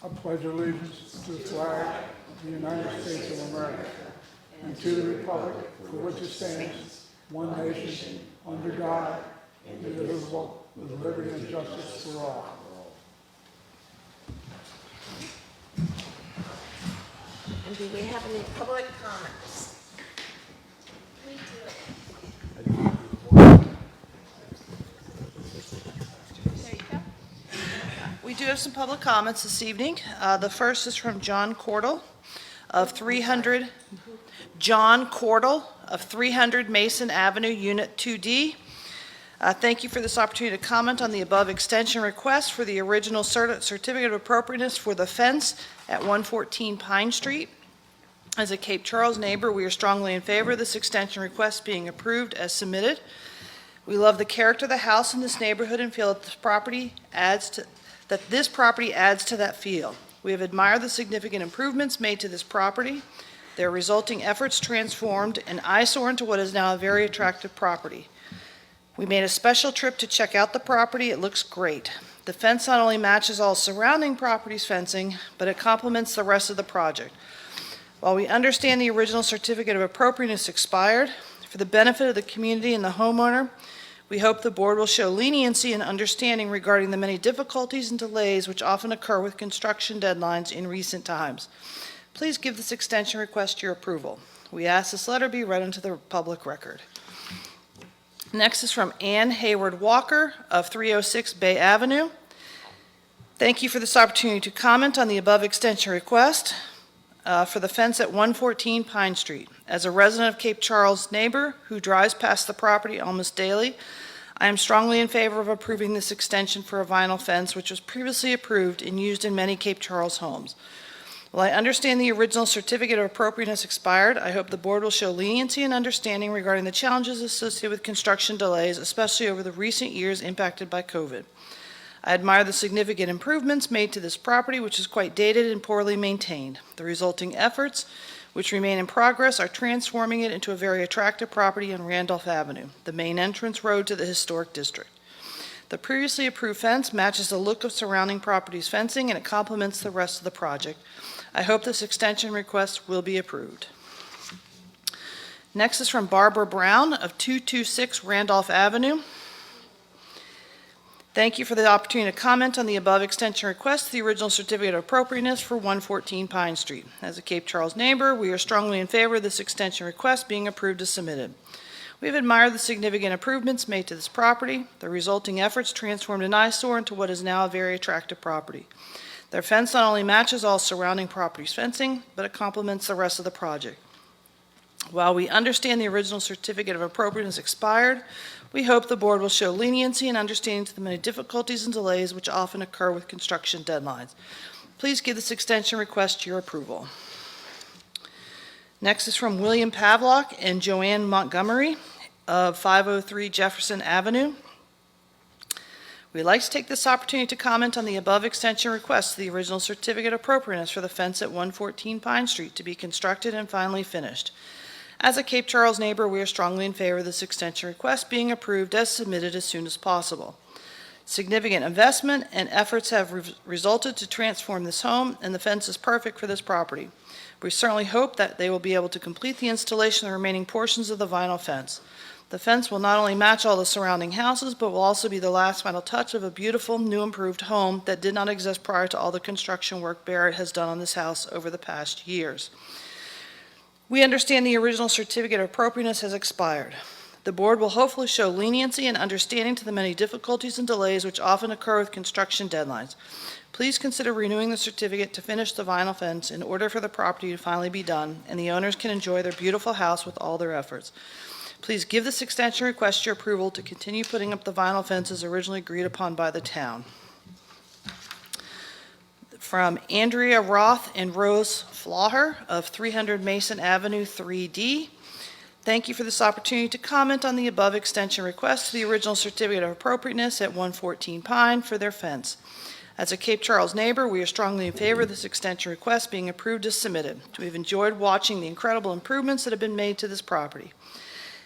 I pledge allegiance to the flag of the United States of America and to the republic for which it stands, one nation, under God, indivisible, with liberty and justice for all. And do we have any public comments? We do have some public comments this evening. The first is from John Cordell of 300 Mason Avenue, Unit 2D. Thank you for this opportunity to comment on the above extension request for the original certificate of appropriateness for the fence at 114 Pine Street. As a Cape Charles neighbor, we are strongly in favor of this extension request being approved as submitted. We love the character of the house in this neighborhood and feel that this property adds to that feel. We have admired the significant improvements made to this property. Their resulting efforts transformed an eyesore into what is now a very attractive property. We made a special trip to check out the property. It looks great. The fence not only matches all surrounding properties' fencing, but it complements the rest of the project. While we understand the original certificate of appropriateness expired, for the benefit of the community and the homeowner, we hope the board will show leniency and understanding regarding the many difficulties and delays which often occur with construction deadlines in recent times. Please give this extension request your approval. We ask this letter be read into the public record. Next is from Ann Hayward Walker of 306 Bay Avenue. Thank you for this opportunity to comment on the above extension request for the fence at 114 Pine Street. As a resident of Cape Charles neighbor who drives past the property almost daily, I am strongly in favor of approving this extension for a vinyl fence which was previously approved and used in many Cape Charles homes. While I understand the original certificate of appropriateness expired, I hope the board will show leniency and understanding regarding the challenges associated with construction delays, especially over the recent years impacted by COVID. I admire the significant improvements made to this property, which is quite dated and poorly maintained. The resulting efforts, which remain in progress, are transforming it into a very attractive property on Randolph Avenue, the main entrance road to the historic district. The previously approved fence matches the look of surrounding properties' fencing and it complements the rest of the project. I hope this extension request will be approved. Next is from Barbara Brown of 226 Randolph Avenue. Thank you for the opportunity to comment on the above extension request, the original certificate of appropriateness for 114 Pine Street. As a Cape Charles neighbor, we are strongly in favor of this extension request being approved as submitted. We have admired the significant improvements made to this property. The resulting efforts transformed an eyesore into what is now a very attractive property. Their fence not only matches all surrounding properties' fencing, but it complements the rest of the project. While we understand the original certificate of appropriateness expired, we hope the board will show leniency and understanding to the many difficulties and delays which often occur with construction deadlines. Please give this extension request your approval. Next is from William Pavlock and Joanne Montgomery of 503 Jefferson Avenue. We'd like to take this opportunity to comment on the above extension request to the original certificate of appropriateness for the fence at 114 Pine Street to be constructed and finally finished. As a Cape Charles neighbor, we are strongly in favor of this extension request being approved as submitted as soon as possible. Significant investment and efforts have resulted to transform this home, and the fence is perfect for this property. We certainly hope that they will be able to complete the installation of the remaining portions of the vinyl fence. The fence will not only match all the surrounding houses, but will also be the last final touch of a beautiful, new improved home that did not exist prior to all the construction work Barrett has done on this house over the past years. We understand the original certificate of appropriateness has expired. The board will hopefully show leniency and understanding to the many difficulties and delays which often occur with construction deadlines. Please consider renewing the certificate to finish the vinyl fence in order for the property to finally be done and the owners can enjoy their beautiful house with all their efforts. Please give this extension request your approval to continue putting up the vinyl fence as originally agreed upon by the town. From Andrea Roth and Rose Flauher of 300 Mason Avenue 3D. Thank you for this opportunity to comment on the above extension request to the original certificate of appropriateness at 114 Pine for their fence. As a Cape Charles neighbor, we are strongly in favor of this extension request being approved as submitted. We've enjoyed watching the incredible improvements that have been made to this property.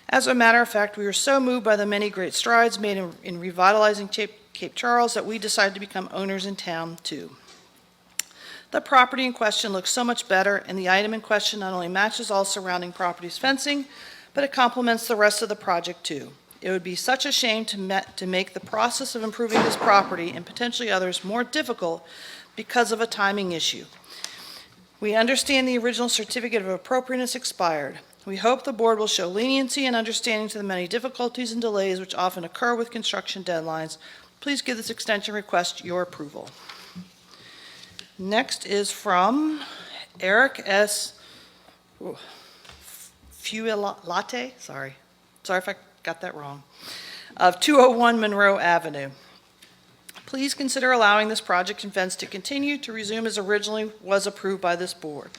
As a matter of fact, we were so moved by the many great strides made in revitalizing Cape Charles that we decided to become owners in town too. The property in question looks so much better, and the item in question not only matches all surrounding properties' fencing, but it complements the rest of the project too. It would be such a shame to make the process of improving this property and potentially others more difficult because of a timing issue. We understand the original certificate of appropriateness expired. We hope the board will show leniency and understanding to the many difficulties and delays which often occur with construction deadlines. Please give this extension request your approval. Next is from Eric S. Fuelate, sorry if I got that wrong, of 201 Monroe Avenue. Please consider allowing this project and fence to continue to resume as originally was approved by this board.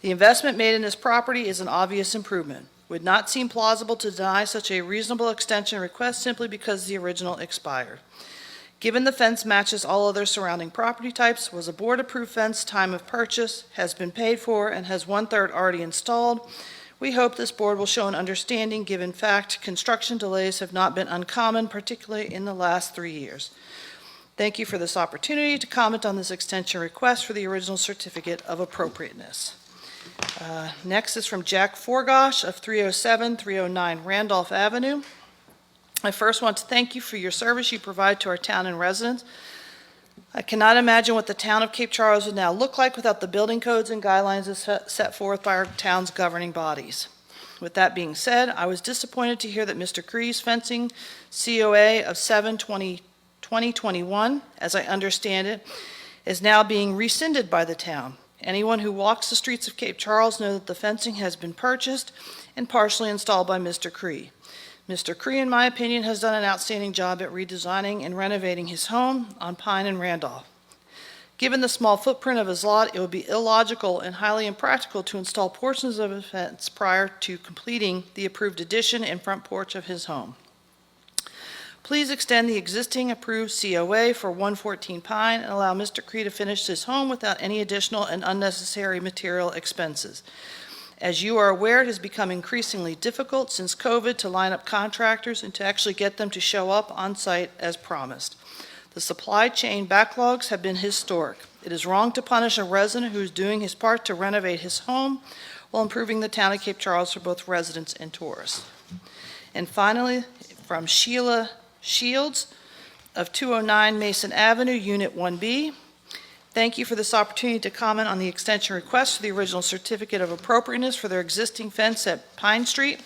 The investment made in this property is an obvious improvement. Would not seem plausible to deny such a reasonable extension request simply because the original expired. Given the fence matches all other surrounding property types, was a board-approved fence, time of purchase, has been paid for, and has 1/3 already installed, we hope this board will show an understanding given fact construction delays have not been uncommon, particularly in the last 3 years. Thank you for this opportunity to comment on this extension request for the original certificate of appropriateness. Next is from Jack Forgosh of 307-309 Randolph Avenue. I first want to thank you for your service you provide to our town and residents. I cannot imagine what the town of Cape Charles would now look like without the building codes and guidelines as set forth by our town's governing bodies. With that being said, I was disappointed to hear that Mr. Cree's fencing COA of 7/20/2021, as I understand it, is now being rescinded by the town. Anyone who walks the streets of Cape Charles knows that the fencing has been purchased and partially installed by Mr. Cree. Mr. Cree, in my opinion, has done an outstanding job at redesigning and renovating his home on Pine and Randolph. Given the small footprint of his lot, it would be illogical and highly impractical to install portions of a fence prior to completing the approved addition and front porch of his home. Please extend the existing approved COA for 114 Pine and allow Mr. Cree to finish his home without any additional and unnecessary material expenses. As you are aware, it has become increasingly difficult since COVID to line up contractors and to actually get them to show up on site as promised. The supply chain backlogs have been historic. It is wrong to punish a resident who is doing his part to renovate his home while improving the town of Cape Charles for both residents and tourists. And finally, from Sheila Shields of 209 Mason Avenue, Unit 1B. Thank you for this opportunity to comment on the extension request for the original certificate of appropriateness for their existing fence at Pine Street.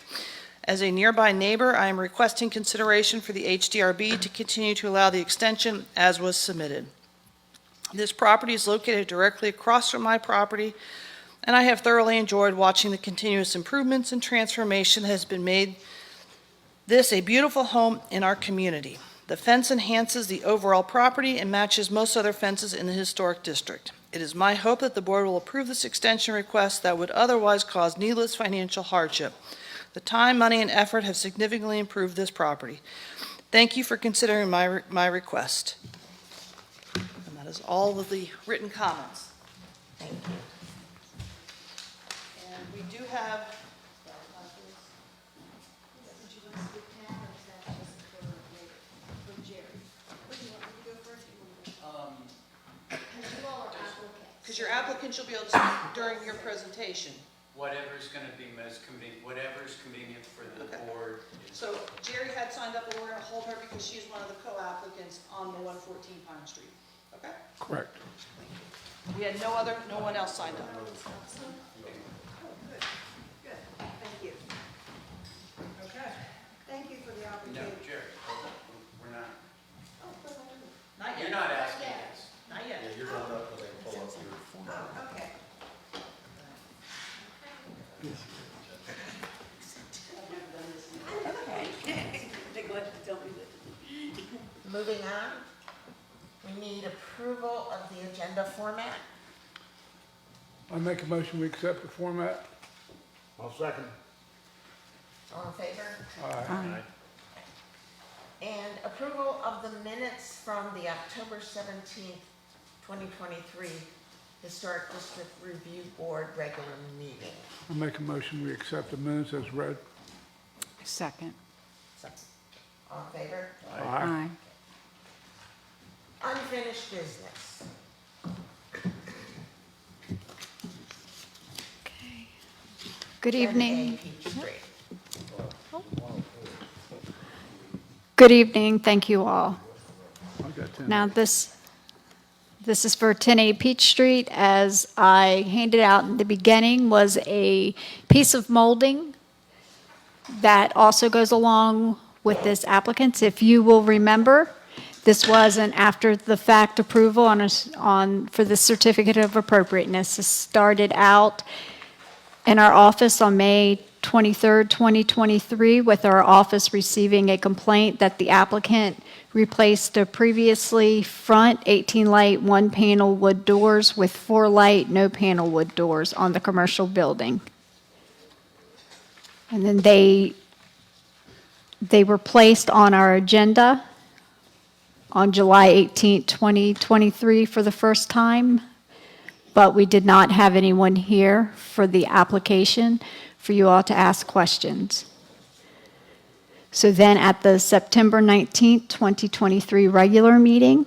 As a nearby neighbor, I am requesting consideration for the HDRB to continue to allow the extension as was submitted. This property is located directly across from my property, and I have thoroughly enjoyed watching the continuous improvements and transformation that has been made this a beautiful home in our community. The fence enhances the overall property and matches most other fences in the historic district. It is my hope that the board will approve this extension request that would otherwise cause needless financial hardship. The time, money, and effort have significantly improved this property. Thank you for considering my request. And that is all of the written comments. Thank you. And we do have because your applicants you'll be able to speak during your presentation. Whatever's going to be most convenient, whatever's convenient for the board. So Jerry had signed up, and we're going to hold her because she's one of the co-applicants on the 114 Pine Street. Okay? Correct. We had no one else signed up. Good. Thank you. Okay. Thank you for the No, opportunity. Jerry, hold up. We're not. Not You're yet. not asking us. Not yet. You're going up when they pull up your. Oh, okay. Moving on, we need approval of the agenda format. I make a motion, we accept the format. I'll second. All in favor? Aye. And approval of the minutes from the October 17th, 2023 Historic District Review Board regular meeting. I make a motion, we accept the minutes as read. Second. All in favor? Aye. Unfinished business. Good 10A evening. Peach Street. Good evening. Thank you all. I got 10. Now, this is for 10A Peach Street. As I handed out in the beginning was a piece of molding that also goes along with this applicant. If you will remember, this was an after-the-fact approval for the certificate of appropriateness. This started out in our office on May 23rd, 2023, with our office receiving a complaint that the applicant replaced a previously front 18-light, one-panel wood doors with 4-light, no-panel wood doors on the commercial building. And then they were placed on our agenda on July 18th, 2023 for the first time, but we did not have anyone here for the application for you all to ask questions. So then at the September 19th, 2023 regular meeting,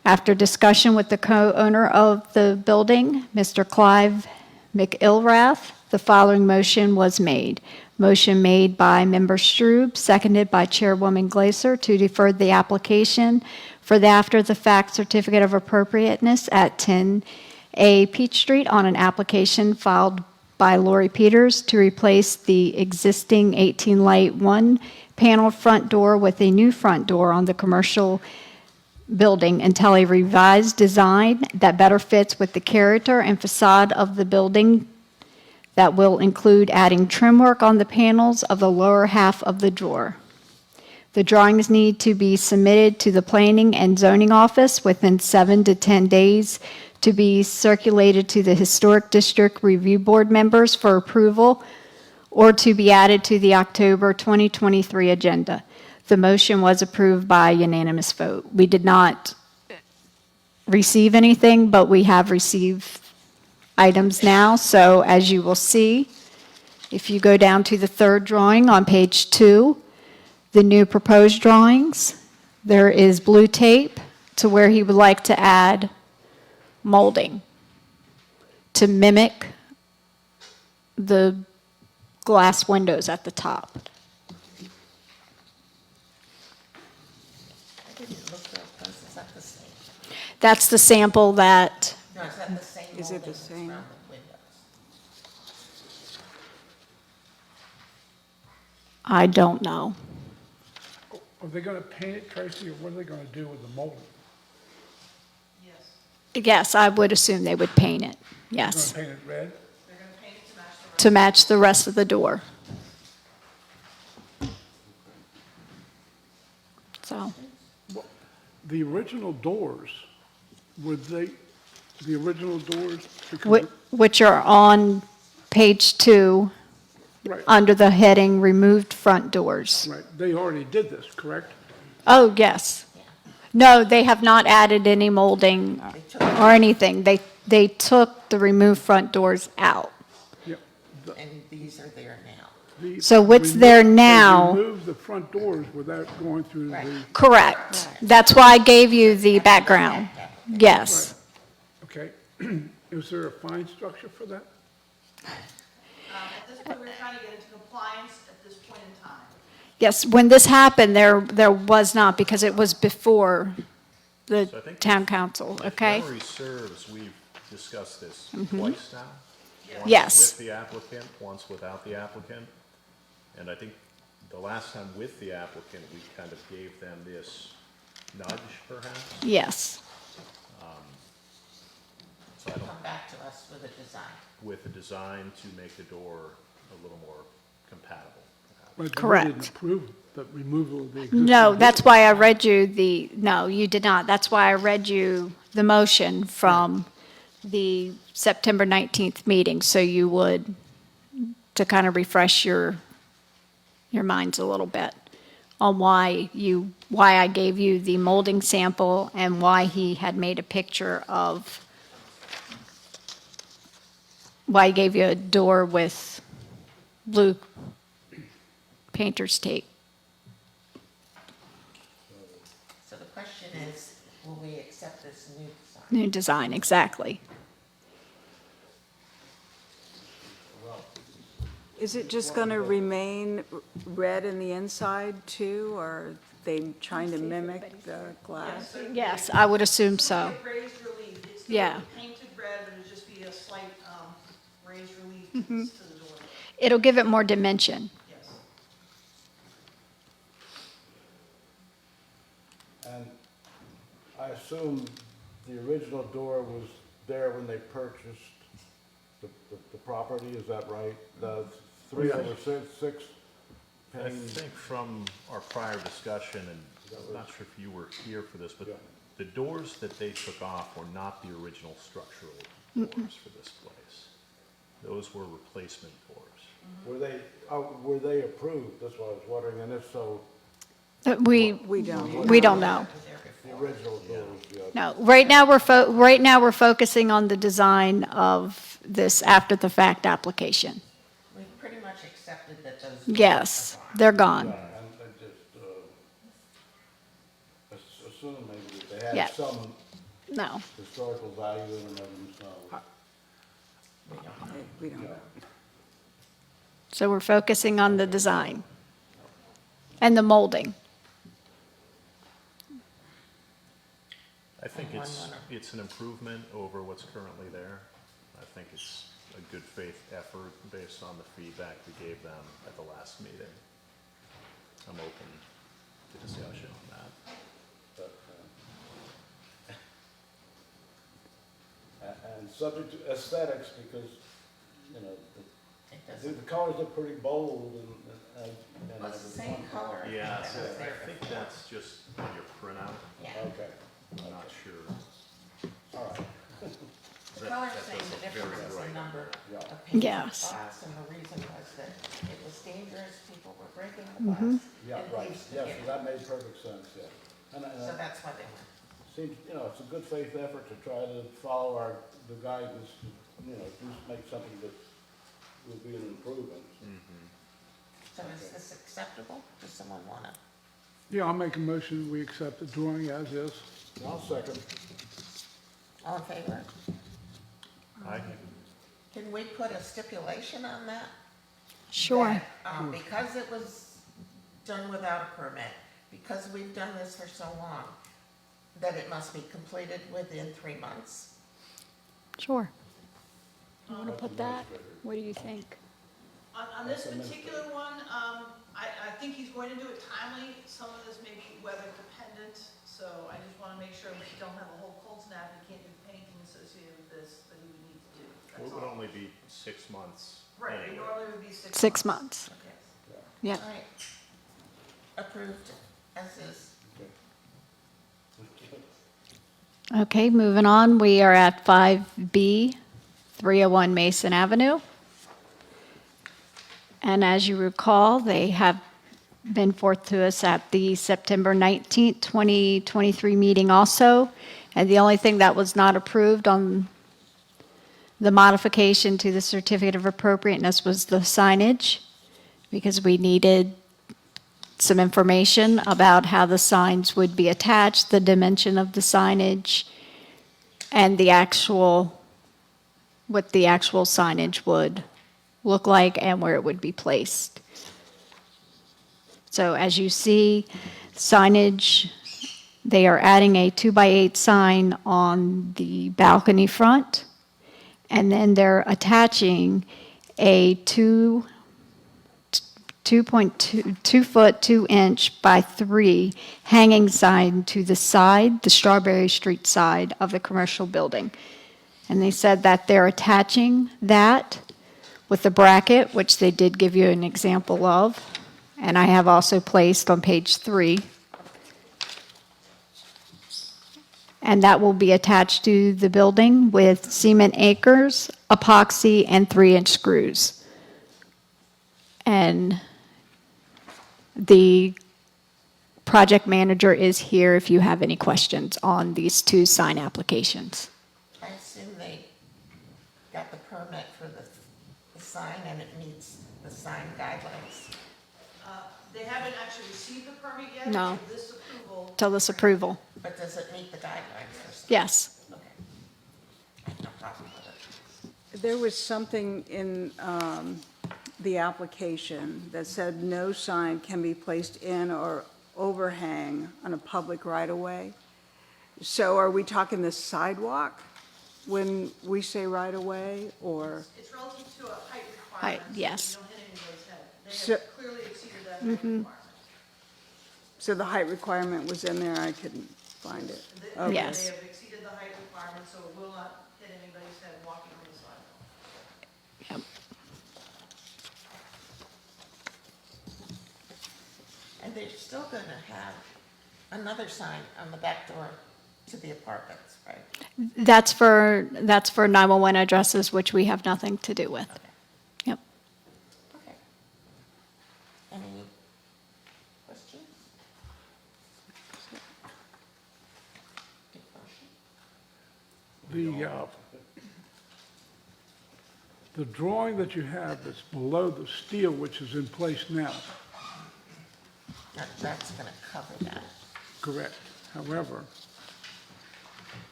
after discussion with the co-owner of the building, Mr. Clive McIlrath, the following motion was made. Motion made by Member Strube, seconded by Chairwoman Glaser, to defer the application for the after-the-fact certificate of appropriateness at 10A Peach Street on an application filed by Lori Peters to replace the existing 18-light one-panel front door with a new front door on the commercial building until a revised design that better fits with the character and facade of the building that will include adding trim work on the panels of the lower half of the door. The drawings need to be submitted to the Planning and Zoning Office within 7 to 10 days to be circulated to the Historic District Review Board members for approval or to be added to the October 2023 agenda. The motion was approved by unanimous vote. We did not receive anything, but we have received items now. So as you will see, if you go down to the third drawing on page 2, the new proposed drawings, there is blue tape to where he would like to add molding to mimic the glass windows at the top. I didn't look real close. Is that the same? That's the sample that, No, is that the same Is it the molding that's same? around the windows? I don't know. Are they going to paint it, Tracy, or what are they going to do with the molding? Yes, I would assume they would paint it, They're yes, going to paint it red? to match the rest of the door. So, The original doors, the original doors? which are on page 2, Right, under the heading Removed Front Doors. right. They already did this, correct? Oh, yes. No, they have not added any molding or anything. They took the removed front doors out. Yeah. And these are there now. So what's there now- They removed the front doors without going through the, Right. Correct. That's why I gave you the background. Yes. okay. Is there a fine structure for that? At this point, we're trying to get into compliance at this point in time. Yes, when this happened, there was not, because it was before the So I think town council, okay? If memory serves, we've discussed this twice now. Once Yes. with the applicant, once without the applicant. And I think the last time with the applicant, we kind of gave them this nudge, perhaps. Yes. So I don't, Come back to us with a design. with the design to make the door a little more compatible. perhaps. But Correct. We didn't approve the removal of the existing. No, that's why I read you no, you did not. That's why I read you the motion from the September 19th meeting, so you would, to kind of refresh your minds a little bit on why I gave you the molding sample and why he had made a picture of, why he gave you a door with blue painter's tape. So the question is, will we accept this new design? New design, exactly. Well, Is it just going to remain red in the inside too, or are they trying to mimic the glass? Yes, I would assume so. Raised relief. It's still Yeah. painted red, but it'll just be a slight raised relief to the door. It'll give it more dimension. Yes. And I assume the original door was there when they purchased the property, is that right? The 3/6 I pane, think from our prior discussion, and I'm not sure if you were here for this, but Yeah. the doors that they took off were not the original structural doors for this place. Those were replacement doors. were they approved? That's what I was wondering, and if so, We don't. We don't know. the original doors, yeah. No, right now we're focusing on the design of this after-the-fact application. We've pretty much accepted that those. Yes, they're gone. Yeah, and I just assume maybe that they Yeah. had some No. historical value in them, so. We don't. So we're focusing on the design and the molding. I think it's an improvement over what's currently there. I think it's a good faith effort based on the feedback we gave them at the last meeting. I'm open to discussion on that. But, and subject to aesthetics, because, you know, It the doesn't, colors are pretty bold and. well, it's the same color. Yeah, that so was I there think before. that's just on your printout. Yeah, Okay, I'm not sure. all right, the color thing, the doesn't difference very is the bright. number Yeah. of painted Yes. spots, and the reason was that it was dangerous, people were breaking the glass. yeah, and right, thieves could yes, get in. that made perfect sense, yeah. And, So that's why they went. seems, you know, it's a good faith effort to try to follow the guidance, you know, just make something that will be an improvement. So is this acceptable? Does someone wanna? Yeah, I'll make a motion, we accept the drawing as is. I'll second. All in favor? I, Can we put a stipulation on that? Sure. That, because it was done without a permit, because we've done this for so long, that it must be completed within 3 months? Sure. You want to put that? What do you think? On this particular one, I think he's going to do it timely. Some of this may be weather dependent, so I just want to make sure we don't have a whole cold snap and can't do painting associated with this that he would need to do. it That's would all. only be 6 months. Right, it anyway. normally would be 6 months. 6 months. Okay. Yeah. All right. Approved as is. Okay, moving on. We are at 5B, 301 Mason Avenue. And as you recall, they have been forth to us at the September 19th, 2023 meeting also. And the only thing that was not approved on the modification to the certificate of appropriateness was the signage, because we needed some information about how the signs would be attached, the dimension of the signage, and what the actual signage would look like and where it would be placed. So as you see, signage, they are adding a 2x8 sign on the balcony front, and then they're attaching a 2 foot 2 inch by 3 hanging sign to the side, the Strawberry Street side of the commercial building. And they said that they're attaching that with a bracket, which they did give you an example of. And I have also placed on page 3. And that will be attached to the building with cement anchors, epoxy, and 3-inch screws. And the project manager is here if you have any questions on these 2 sign applications. I assume they got the permit for the sign and it meets the sign guidelines. They haven't actually received the permit yet. No. So this approval. Till this approval. But does it meet the guidelines for sign? Yes. Okay. I have no problem with it. There was something in the application that said no sign can be placed in or overhang on a public right-of-way. So are we talking the sidewalk when we say right-of-way, or? It's relative to a height Height, requirement. yes. So you don't hit anybody's head. They So- have clearly exceeded that height requirement. So the height requirement was in there, I couldn't find it. Okay. Yes. They have exceeded the height requirement, so it will not hit anybody's head walking on the sidewalk. Yep. And they're still gonna have another sign on the back door to the apartments, right? That's for 911 addresses, which we have nothing to do with. Yep. Okay. Any questions? Any motion? The drawing that you have that's below the steel, which is in place now, That's gonna cover that. correct. However,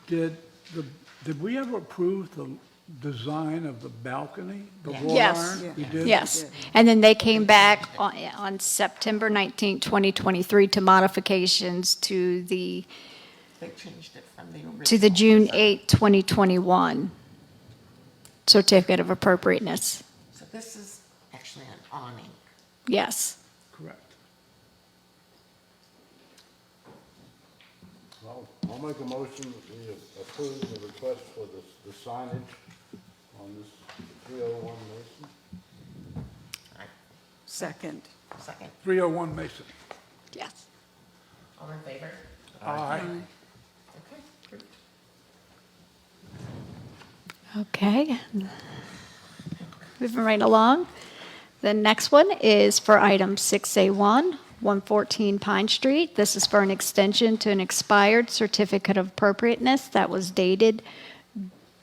did we ever approve the design of the balcony, the wrought Yes. iron? We did? Yes. And then they came back on September 19, 2023 to modifications to the They changed it from the original. to the June design. 8, 2021 certificate of appropriateness. So this is actually an awning. Yes. Correct. Well, I'll make a motion that we approve the request for the signage on this 301 Mason. Second. Second, 301 Mason. Yes. all in favor? Aye. Okay, approved. Okay. Moving right along. The next one is for item 6A1, 114 Pine Street. This is for an extension to an expired certificate of appropriateness that was dated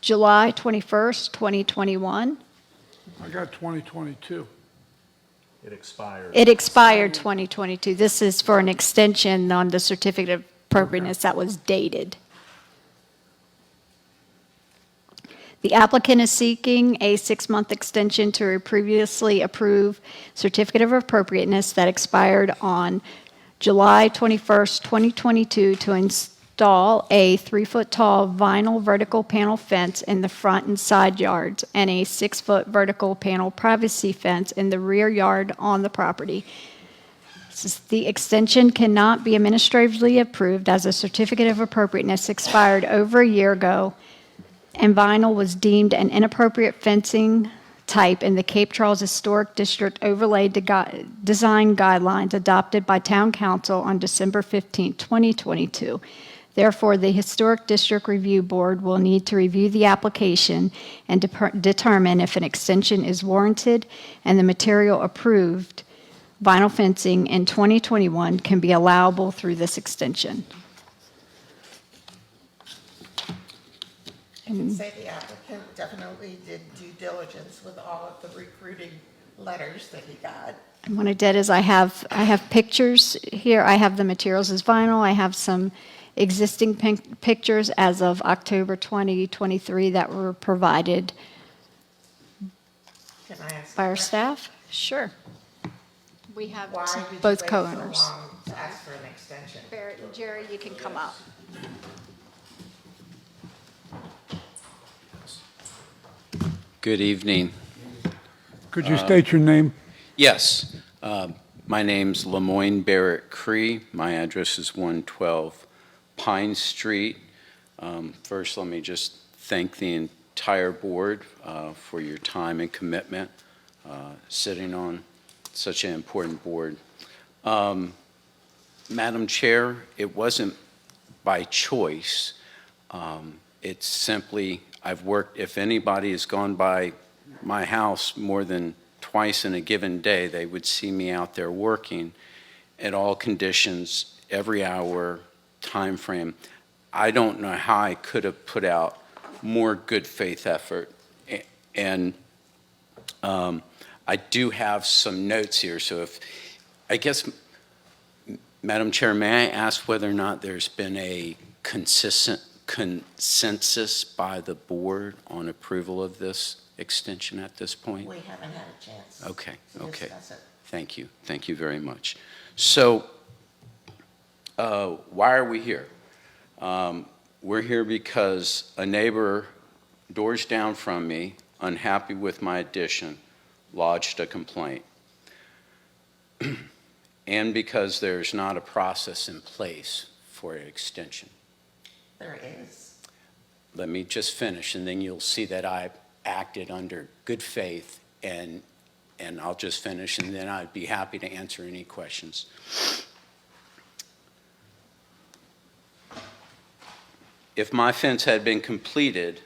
July 21st, 2021. I got 2022. It expired. It expired 2022. This is for an extension on the certificate of appropriateness that was dated. The applicant is seeking a 6-month extension to a previously approved certificate of appropriateness that expired on July 21st, 2022, to install a 3-foot-tall vinyl vertical panel fence in the front and side yards and a 6-foot vertical panel privacy fence in the rear yard on the property. The extension cannot be administratively approved as a certificate of appropriateness expired over a year ago, and vinyl was deemed an inappropriate fencing type in the Cape Charles Historic District Overlay Design Guidelines adopted by Town Council on December 15, 2022. Therefore, the Historic District Review Board will need to review the application and determine if an extension is warranted, and the material approved, vinyl fencing in 2021, can be allowable through this extension. I can say the applicant definitely did due diligence with all of the recruiting letters that he got. And what I did is I have pictures here. I have the materials as vinyl. I have some existing pictures as of October 2023 that were provided Can I ask? by a our question? staff. Sure. We have Why did you both wait so co-owners. long to ask for an extension? Barrett and Jerry, you can come up. Good evening. Could you state your name? Yes, my name's Lemoyne Barrett Cree. My address is 112 Pine Street. First, let me just thank the entire board for your time and commitment sitting on such an important board. Madam Chair, it wasn't by choice. It's simply, I've worked, if anybody has gone by my house more than twice in a given day, they would see me out there working at all conditions, every hour, time frame. I don't know how I could have put out more good faith effort. And I do have some notes here, so if, I guess, Madam Chair, may I ask whether or not there's been a consistent consensus by the board on approval of this extension at this point? We haven't had a chance Okay, to okay. discuss it. Thank you. Thank you very much. So, why are we here? We're here because a neighbor doors down from me, unhappy with my addition, lodged a complaint. And because there's not a process in place for an extension. There is. Let me just finish, and then you'll see that I acted under good faith, and I'll just finish, and then I'd be happy to answer any questions. If my fence had been completed,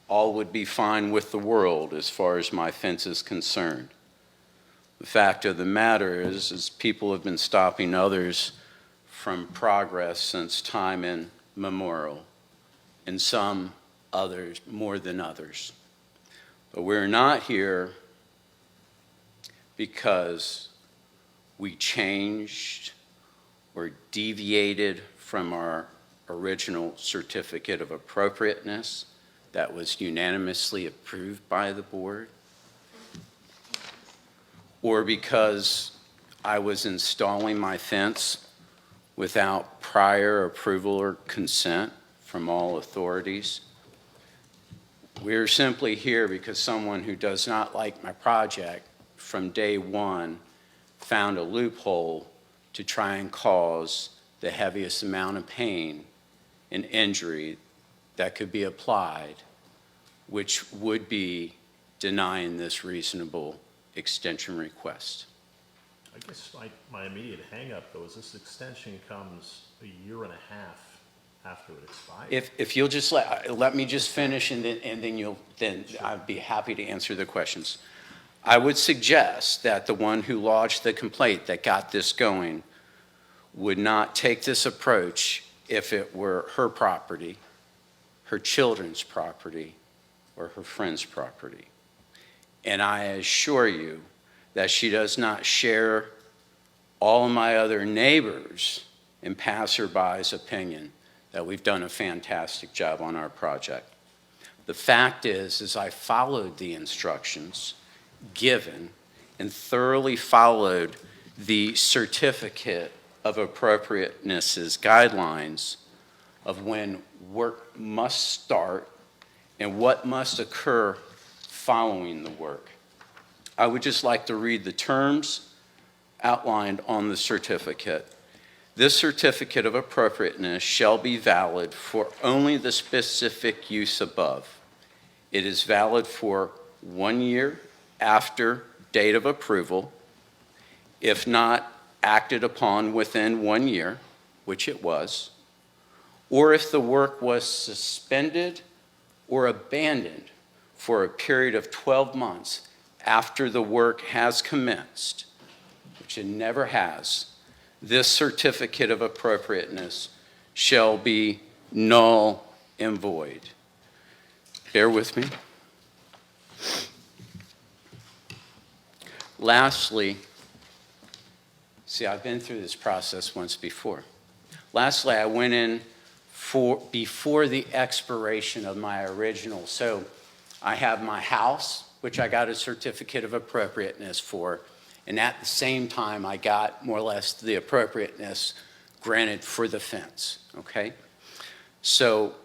all would be fine with the world as far as my fence is concerned. The fact of the matter is people have been stopping others from progress since time immemorial, and some others more than others. But we're not here because we changed or deviated from our original certificate of appropriateness that was unanimously approved by the board, or because I was installing my fence without prior approval or consent from all authorities. We're simply here because someone who does not like my project from day one found a loophole to try and cause the heaviest amount of pain and injury that could be applied, which would be denying this reasonable extension request. I guess my immediate hang-up, though, is this extension comes a year and a half after it expires. If you'll just let me just finish, and then I'd be happy to answer the questions. I would suggest that the one who lodged the complaint that got this going would not take this approach if it were her property, her children's property, or her friend's property. And I assure you that she does not share all of my other neighbors and passerbys' opinion that we've done a fantastic job on our project. The fact is I followed the instructions given and thoroughly followed the certificate of appropriateness's guidelines of when work must start and what must occur following the work. I would just like to read the terms outlined on the certificate. This certificate of appropriateness shall be valid for only the specific use above. It is valid for 1 year after date of approval, if not acted upon within 1 year, which it was, or if the work was suspended or abandoned for a period of 12 months after the work has commenced, which it never has, this certificate of appropriateness shall be null and void. Bear with me. Lastly, see, I've been through this process once before. Lastly, I went in before the expiration of my original. So I have my house, which I got a certificate of appropriateness for, and at the same time, I got more or less the appropriateness granted for the fence, okay? So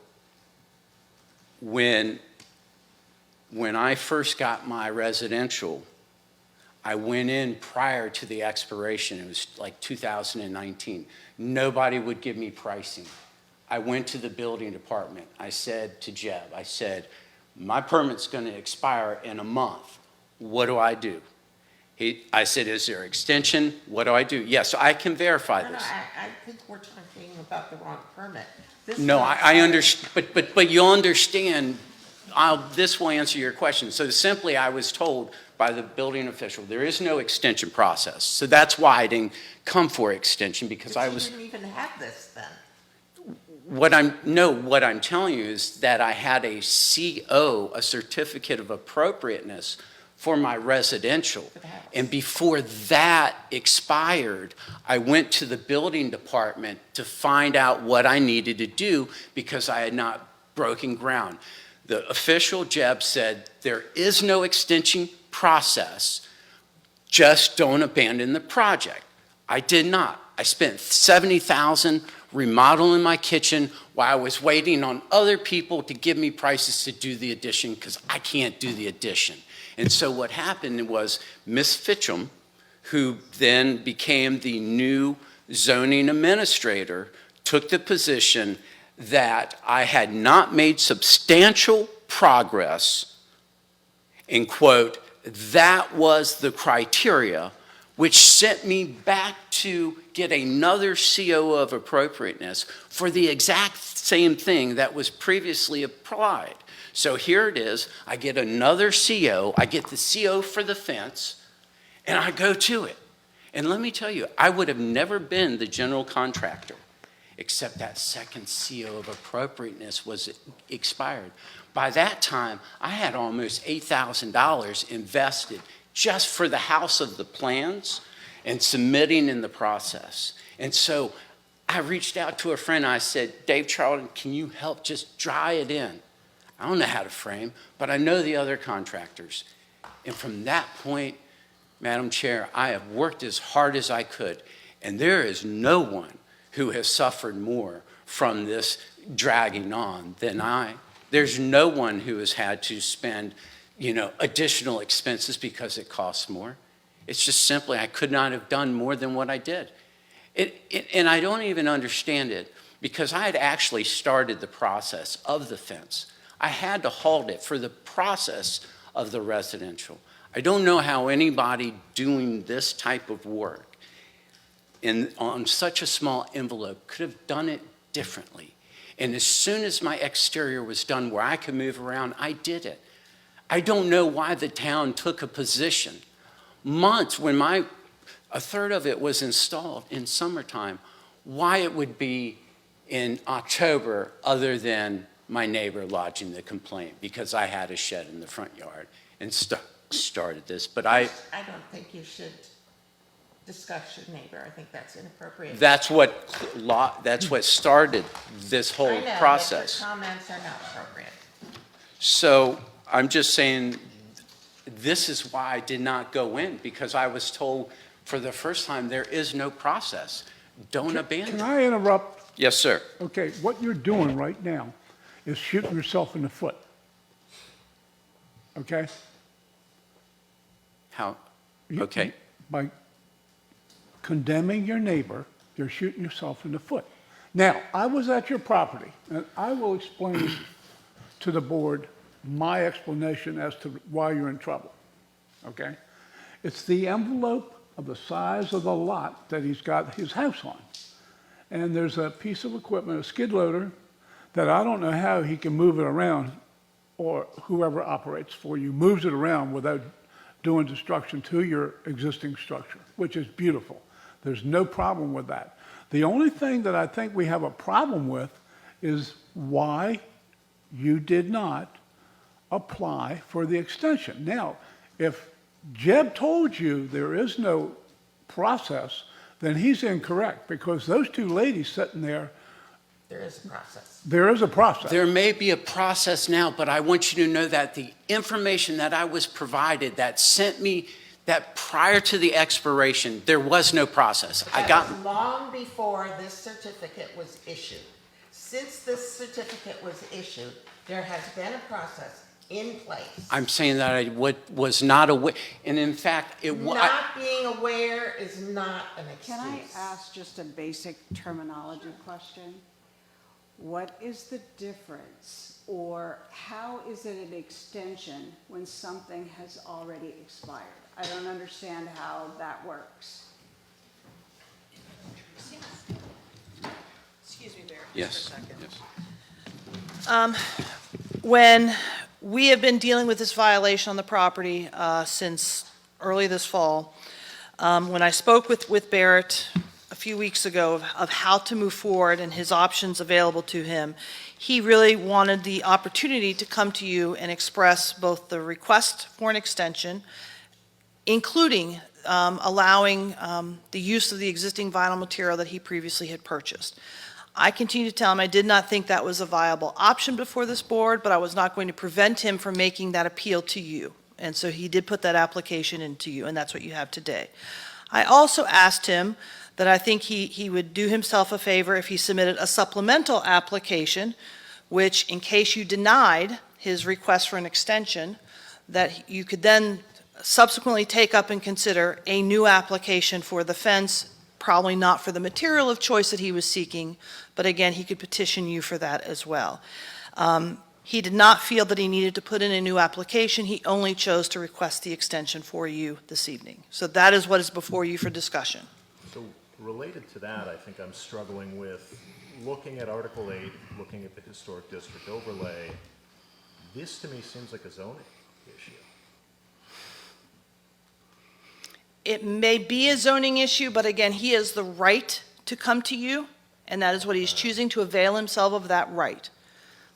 when I first got my residential, I went in prior to the expiration. It was like 2019. Nobody would give me pricing. I went to the building department. I said to Jeb, I said, my permit's going to expire in a month. What do I do? I said, is there extension? What do I do? Yes, I can verify No, this. I think we're talking about the wrong permit. This No, one I says- understand, but you'll understand, this will answer your question. So simply, I was told by the building official, there is no extension process. So that's why I didn't come for extension, because I But was, you didn't even have this then. what I'm telling you is that I had a CO, a certificate of appropriateness for my residential. For the house. And before that expired, I went to the building department to find out what I needed to do, because I had not broken ground. The official, Jeb, said, there is no extension process, just don't abandon the project. I did not. I spent $70,000 remodeling my kitchen while I was waiting on other people to give me prices to do the addition because I can't do the addition. And so what happened was Miss Fitchum, who then became the new zoning administrator, took the position that I had not made substantial progress, and quote, that was the criteria, which sent me back to get another CO of appropriateness for the exact same thing that was previously applied. So here it is, I get another CO, I get the CO for the fence, and I go to it. And let me tell you, I would have never been the general contractor, except that second CO of appropriateness was expired. By that time, I had almost $8,000 invested just for the house of the plans and submitting in the process. And so I reached out to a friend. I said, Dave Charlton, can you help just dry it in? I don't know how to frame, but I know the other contractors. And from that point, Madam Chair, I have worked as hard as I could. And there is no one who has suffered more from this dragging on than I. There's no one who has had to spend, additional expenses because it costs more. It's just simply I could not have done more than what I did. And I don't even understand it because I had actually started the process of the fence. I had to halt it for the process of the residential. I don't know how anybody doing this type of work on such a small envelope could have done it differently. And as soon as my exterior was done where I could move around, I did it. I don't know why the town took a position months when a third of it was installed in summertime, why it would be in October other than my neighbor lodging the complaint because I had a shed in the front yard and started this. But I don't think you should discuss your neighbor. I think that's inappropriate. that's what started this whole I know, process. but your comments are not appropriate. So I'm just saying this is why I did not go in, because I was told for the first time there is no process. Don't abandon. Can I interrupt? Yes, sir. Okay, what you're doing right now is shooting yourself in the foot. Okay? How? You- Okay. By condemning your neighbor, you're shooting yourself in the foot. Now, I was at your property, and I will explain to the board my explanation as to why you're in trouble, okay? It's the envelope of the size of the lot that he's got his house on. And there's a piece of equipment, a skid loader, that I don't know how he can move it around, or whoever operates for you moves it around without doing destruction to your existing structure, which is beautiful. There's no problem with that. The only thing that I think we have a problem with is why you did not apply for the extension. Now, if Jeb told you there is no process, then he's incorrect, because those two ladies sitting there, There is a process. there is a process. There may be a process now, but I want you to know that the information that I was provided that sent me that prior to the expiration, there was no process. I That got was long before this certificate was issued. Since this certificate was issued, there has been a process in place. I'm saying that I was not aware, and in fact, Not being aware is not an Can I excuse. ask just a basic terminology question? What is the difference, or how is it an extension when something has already expired? I don't understand how that works. Excuse me, Barry. yes, Um, When we have been dealing with this violation on the property since early this fall, when I spoke with Barrett a few weeks ago of how to move forward and his options available to him, he really wanted the opportunity to come to you and express both the request for an extension, including allowing the use of the existing vinyl material that he previously had purchased. I continued to tell him I did not think that was a viable option before this board, but I was not going to prevent him from making that appeal to you. And so he did put that application into you, and that's what you have today. I also asked him that I think he would do himself a favor if he submitted a supplemental application, which, in case you denied his request for an extension, that you could then subsequently take up and consider a new application for the fence, probably not for the material of choice that he was seeking, but again, he could petition you for that as well. He did not feel that he needed to put in a new application. He only chose to request the extension for you this evening. So that is what is before you for discussion. So related to that, I think I'm struggling with looking at Article 8, looking at the historic district overlay. This to me seems like a zoning issue. It may be a zoning issue, but again, he has the right to come to you, and that is what he's choosing, to avail himself of that right.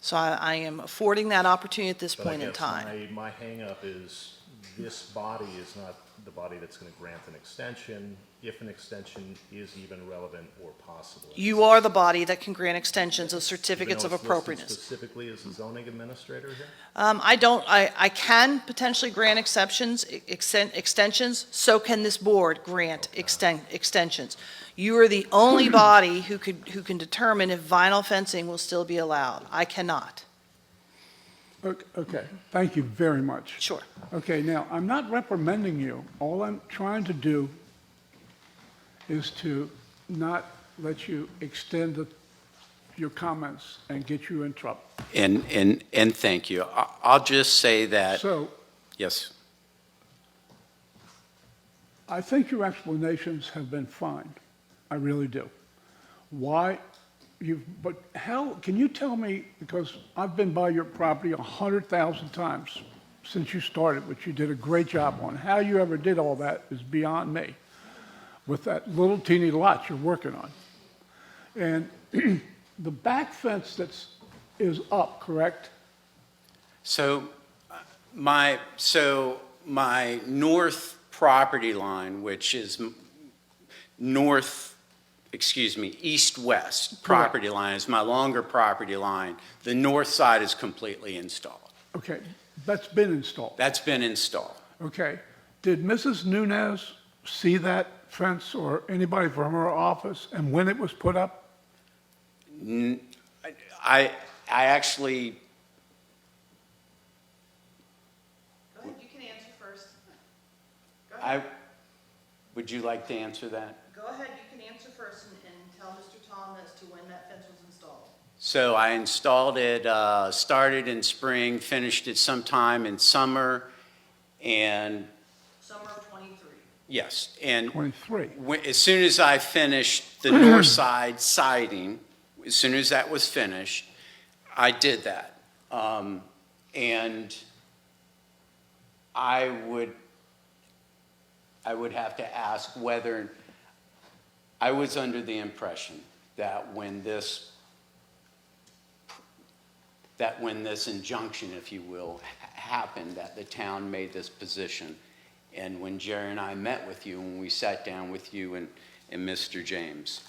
So I am affording that opportunity at this But I point in guess time. my hang-up is this body is not the body that's going to grant an extension, if an extension is even relevant or possible. You are the body that can grant extensions of certificates Even of though it's listed appropriateness. specifically as the zoning administrator here? I can potentially grant extensions, so can this board grant extensions. You are the only body who can determine if vinyl fencing will still be allowed. I cannot. Okay, thank you very much. Sure. Okay, now, I'm not reprimanding you. All I'm trying to do is to not let you extend your comments and get you in trouble. And thank you. I'll just say that, So, yes, I think your explanations have been fine. I really do. Why but how, can you tell me, because I've been by your property 100,000 times since you started, which you did a great job on. How you ever did all that is beyond me with that little teeny lot you're working on. And the back fence is up, correct? so my north property line, which is east-west property line is my longer property line. The north side is completely installed. Okay, that's been installed. That's been installed. Okay. Did Mrs. Nunez see that fence or anybody from her office and when it was put up? I actually, Go ahead, you can answer first. Go ahead. would you like to answer that? Go ahead, you can answer first and tell Mr. Tom as to when that fence was installed. So I installed it, started in spring, finished it sometime in summer, and Summer of '23. yes, and 23. as soon as I finished the north side siding, as soon as that was finished, I did that. And I would have to ask whether, I was under the impression that when this injunction, if you will, happened, that the town made this position. And when Jerry and I met with you, when we sat down with you and Mr. James,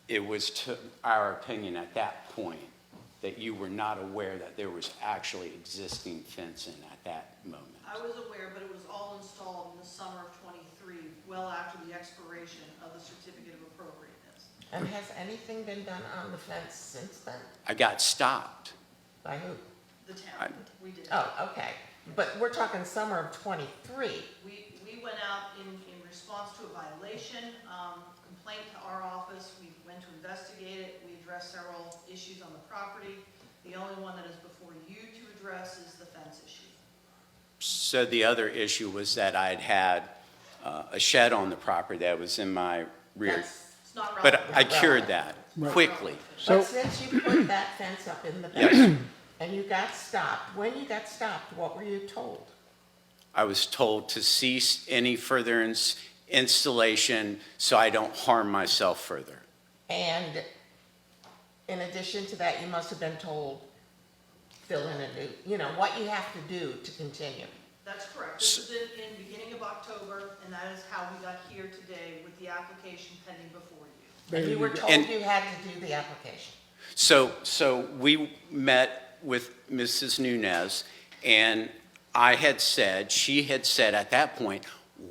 it was to our opinion at that point that you were not aware that there was actually existing fencing at that moment. I was aware, but it was all installed in the summer of '23, well after the expiration of the certificate of appropriateness. And has anything been done on the fence since then? I got stopped. By who? The town, we did. Oh, okay. But we're talking summer of '23. We went out in response to a violation, complaint to our office. We went to investigate it. We addressed several issues on the property. The only one that is before you to address is the fence issue. So the other issue was that I'd had a shed on the property that was in my rear. It's not relevant. But I cured that quickly. So, But since you put that fence up in the basement and you got stopped, when you got stopped, what were you told? I was told to cease any further installation so I don't harm myself further. And in addition to that, you must have been told, fill in a new, what you have to do to continue. That's correct. This is in beginning of October, and that is how we got here today with the application pending before you. There And you were go. told you had to do the application. So we met with Mrs. Nunez, and she had said at that point,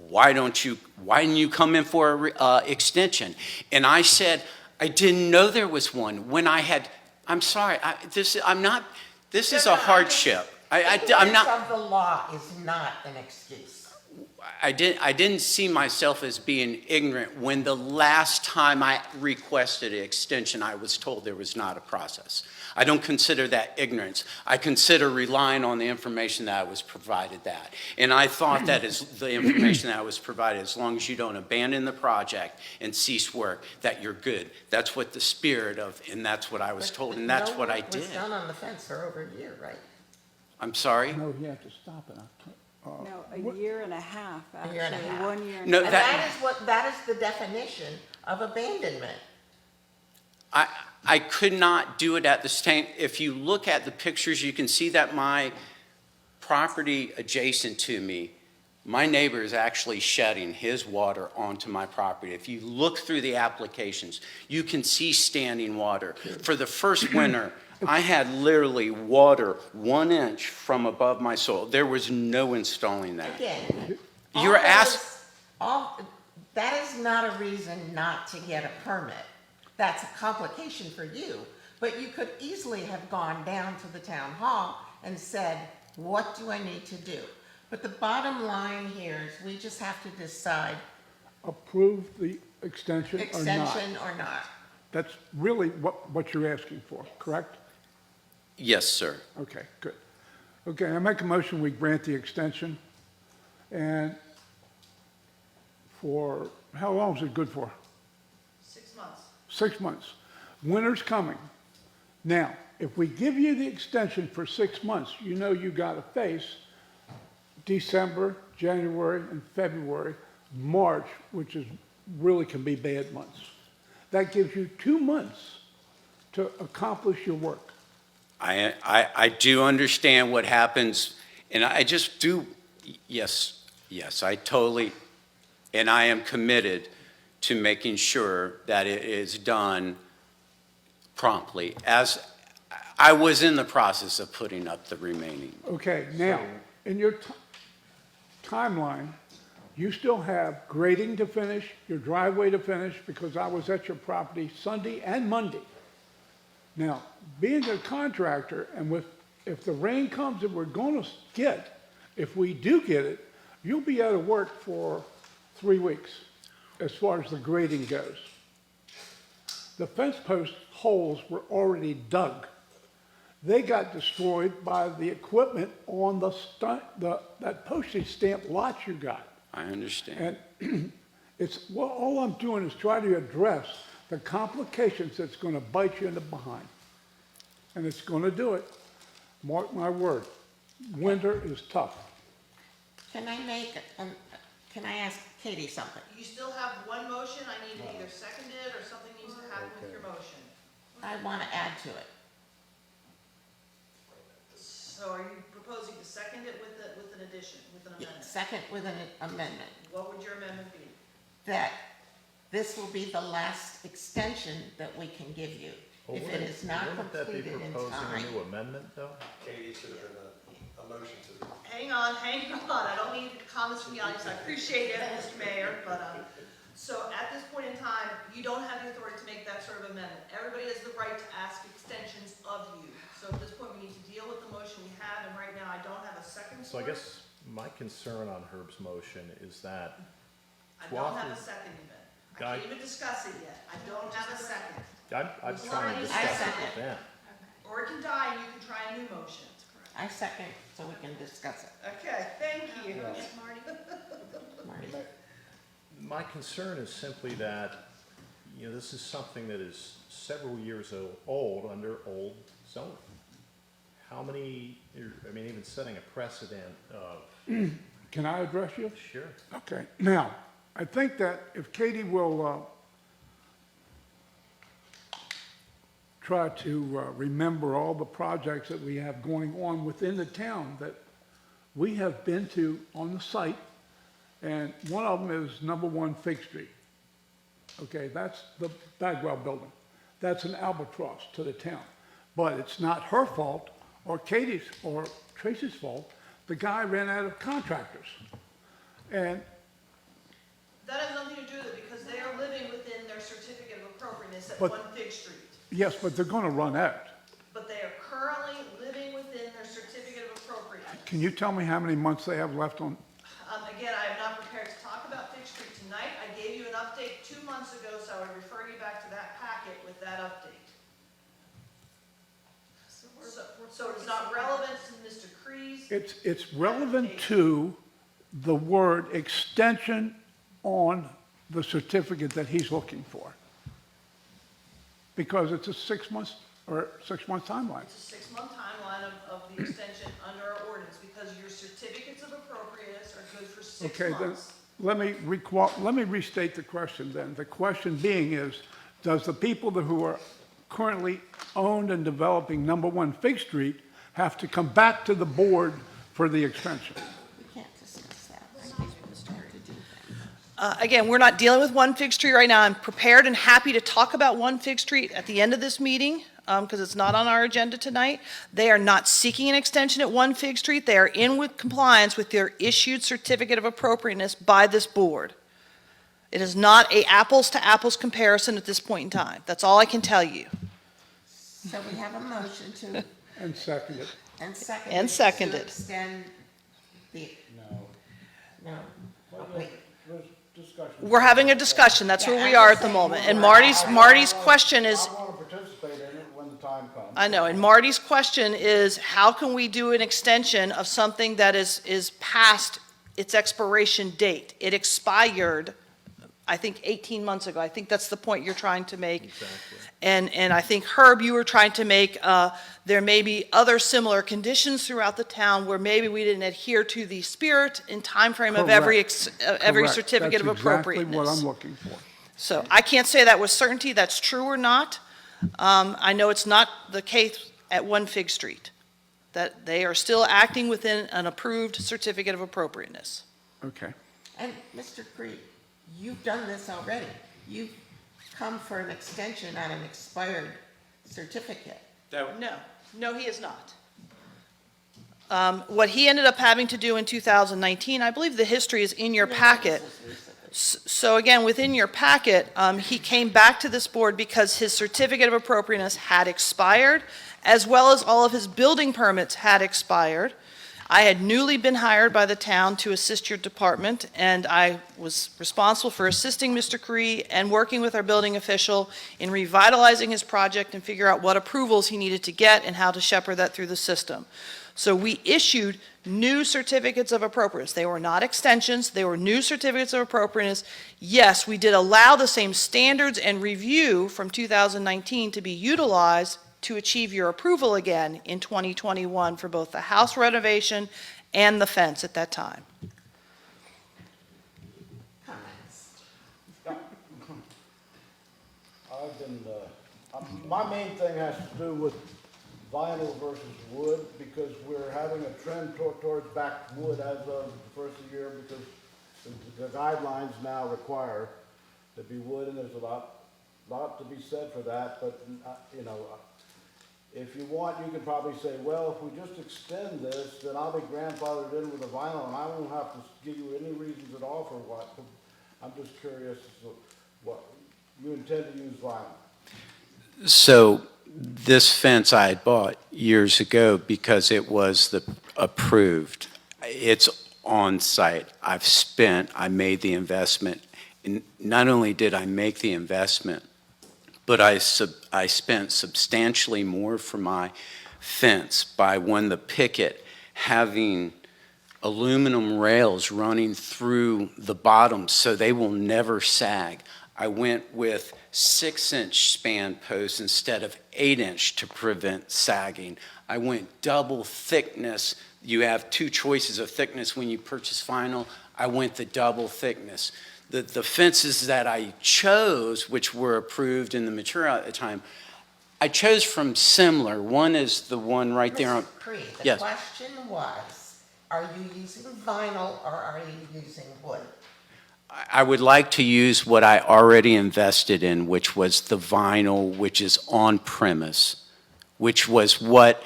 why didn't you come in for a extension? And I said, I didn't know there was one when I'm sorry, this is a hardship. I'm not. Ignorance of the law is not an excuse. I didn't see myself as being ignorant when the last time I requested an extension, I was told there was not a process. I don't consider that ignorance. I consider relying on the information that I was provided that. And I thought that is the information that I was provided, as long as you don't abandon the project and cease work, that you're good. That's what the spirit of, and that's what I was told, and that's what I No work did. was done on the fence for over a year, right? I'm sorry? No, you have to stop it. No, a year and a half, A year and a actually, half. 1 year and No, a half. And that is the definition of abandonment. I could not do it at the same. If you look at the pictures, you can see that my property adjacent to me, my neighbor is actually shedding his water onto my property. If you look through the applications, you can see standing water. For the first winter, I had literally water 1 inch from above my soil. There was no installing that. Again, You're that is not a reason not to get a permit. That's a complication for you, but you could easily have gone down to the town hall and said, what do I need to do? But the bottom line here is we just have to decide Approve the extension or not. extension or not. That's really what you're asking for, correct? Yes, sir. Okay, good. Okay, I make a motion, we grant the extension. And for, how long is it good for? 6 months. 6 months. Winter's coming. Now, if we give you the extension for 6 months, you know you got to face December, January, and February, March, which is really can be bad months. That gives you 2 months to accomplish your work. I do understand what happens, and I just do, yes, I totally, and I am committed to making sure that it is done promptly, as I was in the process of putting up the remaining. Okay, now, in your timeline, you still have grading to finish, your driveway to finish, because I was at your property Sunday and Monday. Now, being a contractor, and if the rain comes that we're going to get, if we do get it, you'll be out of work for 3 weeks, as far as the grading goes. The fence post holes were already dug. They got destroyed by the equipment on that postage stamp lot you got. I understand. And all I'm doing is trying to address the complications that's going to bite you in the behind. And it's going to do it. Mark my word. Winter is tough. Can I ask Katie something? You still have one motion, I need to either second it or something needs to happen with your motion. I want to add to it. So are you proposing to second it with an addition, with an amendment? Second with an amendment, What would your amendment be? that this will be the last extension that we can give you. If it is not Wouldn't that be completed in proposing time. a new amendment, though? Hang on, I don't need comments from the audience, I appreciate it, Mr. Mayor, but, so at this point in time, you don't have the authority to make that sort of amendment. Everybody has the right to ask extensions of you. So at this point, we need to deal with the motion we have, and right now, I don't have a second So I for it. guess my concern on Herb's motion is that I don't have a second even. I Guy- can't even discuss it yet. I don't have a second. I'm Well, trying to I discuss it second. with them. Or it can die and you can try a new motion. I second, so we can discuss it. Okay, thank you. Marty? My concern is simply that, this is something that is several years old under old zoning. How many, even setting a precedent of, Can I address you? sure, Okay. Now, I think that if Katie will try to remember all the projects that we have going on within the town that we have been to on the site, and one of them is number 1 Fig Street. okay, that's the Bagwell building. That's an albatross to the town. But it's not her fault, or Katie's, or Tracy's fault. The guy ran out of contractors. And That has nothing to do with it because they are living within their certificate of appropriateness at But- 1 Fig Street. yes, but they're gonna run out. But they are currently living within their certificate of appropriateness. Can you tell me how many months they have left on? Again, I am not prepared to talk about Fig Street tonight. I gave you an update 2 months ago, so I would refer you back to that packet with that update. So it's not relevant to Mr. Cree's. It's relevant to the word extension on the certificate that he's looking for. Because it's a 6 months, or 6 month timeline. It's a 6-month timeline of the extension under our ordinance because your certificates of appropriateness are good for 6 Okay, then, months. let me restate the question then. The question being is, does the people who are currently owned and developing number 1 Fig Street have to come back to the board for the extension? We can't discuss that. Excuse me, Mr. Hurd, to do that. Again, we're not dealing with 1 Fig Street right now. I'm prepared and happy to talk about 1 Fig Street at the end of this meeting because it's not on our agenda tonight. They are not seeking an extension at 1 Fig Street. They are in with compliance with their issued certificate of appropriateness by this board. It is not a apples to apples comparison at this point in time. That's all I can tell you. So we have a motion to, And second it. and second. And seconded. To extend the, no, wait. There's discussion. We're having a discussion. That's where we are at the moment. And Marty's question is, I want to participate in it when the time comes. I know, and Marty's question is, how can we do an extension of something that is past its expiration date? It expired, I think, 18 months ago. I think that's the point you're trying to make. Exactly. And I think, Herb, you were trying to make, there may be other similar conditions throughout the town where maybe we didn't adhere to the spirit and timeframe of every Correct. certificate of That's appropriateness. exactly what I'm looking for. So I can't say that with certainty that's true or not. I know it's not the case at 1 Fig Street, that they are still acting within an approved certificate of appropriateness. Okay. And Mr. Creed, you've done this already. You've come for an extension on an expired certificate. No, he is not. What he ended up having to do in 2019, I believe the history is in your packet. So again, within your packet, he came back to this board because his certificate of appropriateness had expired, as well as all of his building permits had expired. I had newly been hired by the town to assist your department, and I was responsible for assisting Mr. Cree and working with our building official in revitalizing his project and figure out what approvals he needed to get and how to shepherd that through the system. So we issued new certificates of appropriateness. They were not extensions, they were new certificates of appropriateness. Yes, we did allow the same standards and review from 2019 to be utilized to achieve your approval again in 2021 for both the house renovation and the fence at that time. Comments? I've been, my main thing has to do with vinyl versus wood, because we're having a trend towards back wood as of the first of the year, because the guidelines now require to be wood, and there's a lot to be said for that, but, you know, if you want, you can probably say, well, if we just extend this, then I'll be grandfathered in with the vinyl, and I won't have to give you any reasons at all for what. I'm just curious as to what, you intend to use vinyl? So this fence I had bought years ago because it was the approved. It's on site. I made the investment. And not only did I make the investment, but I spent substantially more for my fence by the picket having aluminum rails running through the bottom so they will never sag. I went with 6-inch span posts instead of 8-inch to prevent sagging. I went double thickness. You have two choices of thickness when you purchase vinyl. I went the double thickness. The fences that I chose, which were approved in the material at the time, I chose from similar. One is the one right there on. Mr. Creed, the Yes. question was, are you using vinyl or are you using wood? I would like to use what I already invested in, which was the vinyl, which is on premise, which was what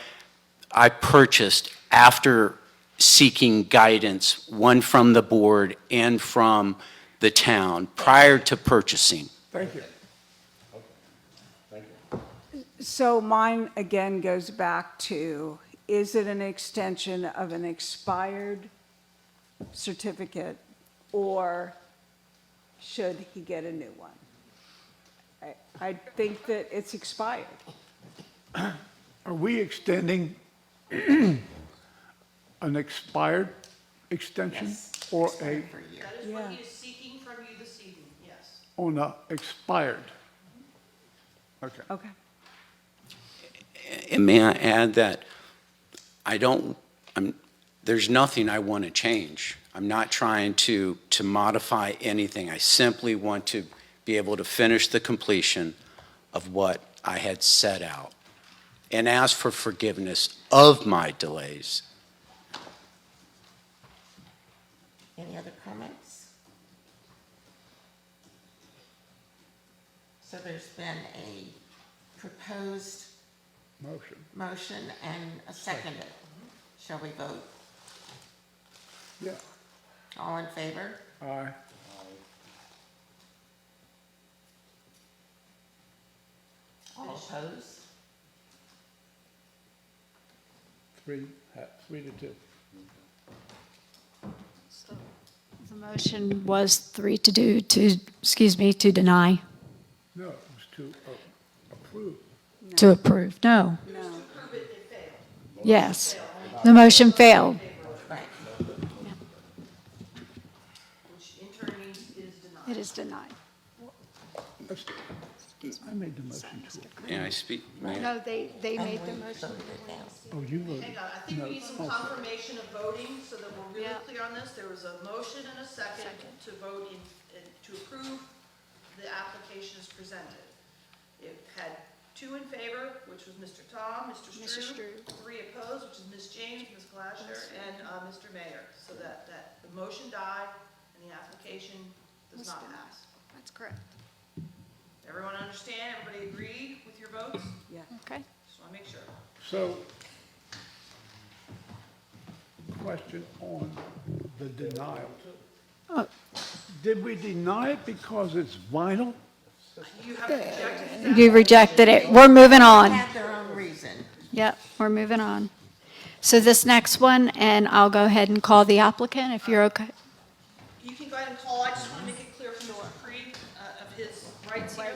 I purchased after seeking guidance, one from the board and from the town, prior to purchasing. Thank you. So mine, again, goes back to, is it an extension of an expired certificate, or should he get a new one? I think that it's expired. Are we extending an expired extension Yes. or For a, a year. That is Yeah. what he is seeking from you this evening, yes. on a expired? Okay. Okay. And may I add that there's nothing I want to change. I'm not trying to modify anything. I simply want to be able to finish the completion of what I had set out and ask for forgiveness of my delays. Any other comments? So there's been a proposed motion and a seconded. Shall we vote? Yeah. All in favor? Aye. All opposed? 3 to 2. The motion was 3 to do, to deny, No, it was to approve. to approve. No. No. Yes. The motion failed. Right. Which in turn means it is denied. It is denied. That's- I made the motion to approve. May I speak? May I? No, they made the motion. Voted it down. Oh, you voted? Hang on, I think we need some confirmation of voting so that we're really clear on this. There was a motion and a second to vote to approve the application as presented. It had 2 in favor, which was Mr. Tom, Mr. Strube, 3 opposed, which is Ms. James, Ms. Glasher, and Mr. Mayor. So that the motion died and the application does not pass. That's correct. Everyone understand? Everybody agree with your votes? Yeah. Okay. Just want to make sure. So, question on the denial. Did we deny it because it's vinyl? You have rejected that. You rejected it. We're moving on. Had their own reason. Yep, we're moving on. So this next one, and I'll go ahead and call the applicant if you're okay. You can go ahead and call, I just want to make it clear from the reprieve of his rights here.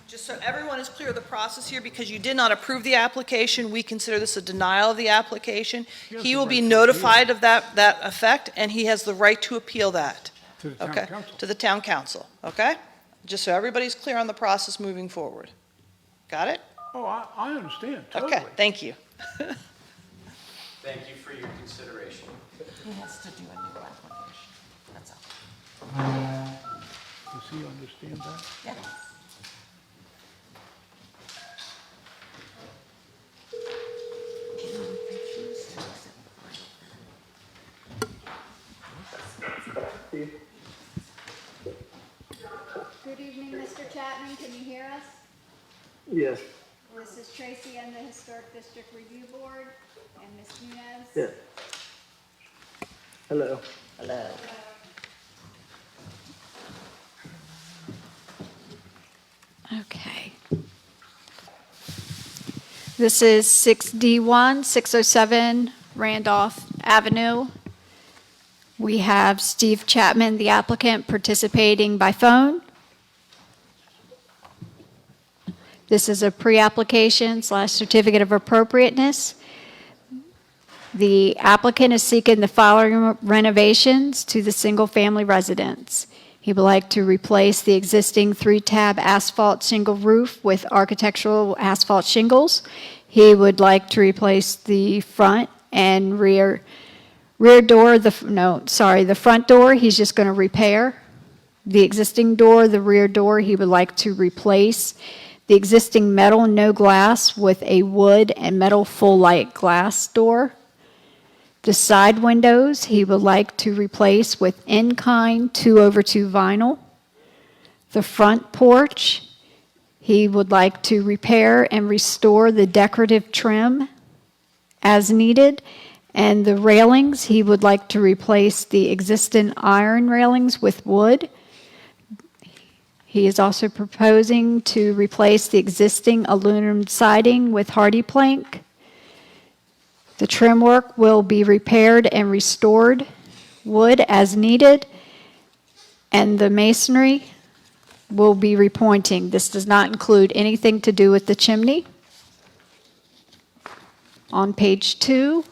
Just so everyone is clear of the process here, because you did not approve the application, we consider this a denial of the application. He will be notified of that effect, and he has the right to appeal that. To the town Okay, council. to the town council, okay? Just so everybody's clear on the process moving forward. Got it? Oh, I understand, totally. Okay, thank you. Thank you for your consideration. He has to do a new application. That's all. Does he understand that? Yeah. Good evening, Mr. Chapman, can you hear us? Yes, This is Tracy and the Historic District Review Board, and Ms. Nunez. yes. Hello. Hello. Okay. This is 6D1, 607 Randolph Avenue. We have Steve Chapman, the applicant, participating by phone. This is a pre-application / certificate of appropriateness. The applicant is seeking the following renovations to the single-family residence. He would like to replace the existing 3-tab asphalt shingle roof with architectural asphalt shingles. He would like to replace the front and rear door, the front door, he's just going to repair. The existing door, the rear door, he would like to replace. The existing metal no glass with a wood and metal full light glass door. The side windows, he would like to replace with in-kind 2/2 vinyl. The front porch, he would like to repair and restore the decorative trim as needed. And the railings, he would like to replace the existing iron railings with wood. He is also proposing to replace the existing aluminum siding with hardy plank. The trim work will be repaired and restored, wood as needed, and the masonry will be repointing. This does not include anything to do with the chimney. On page 2,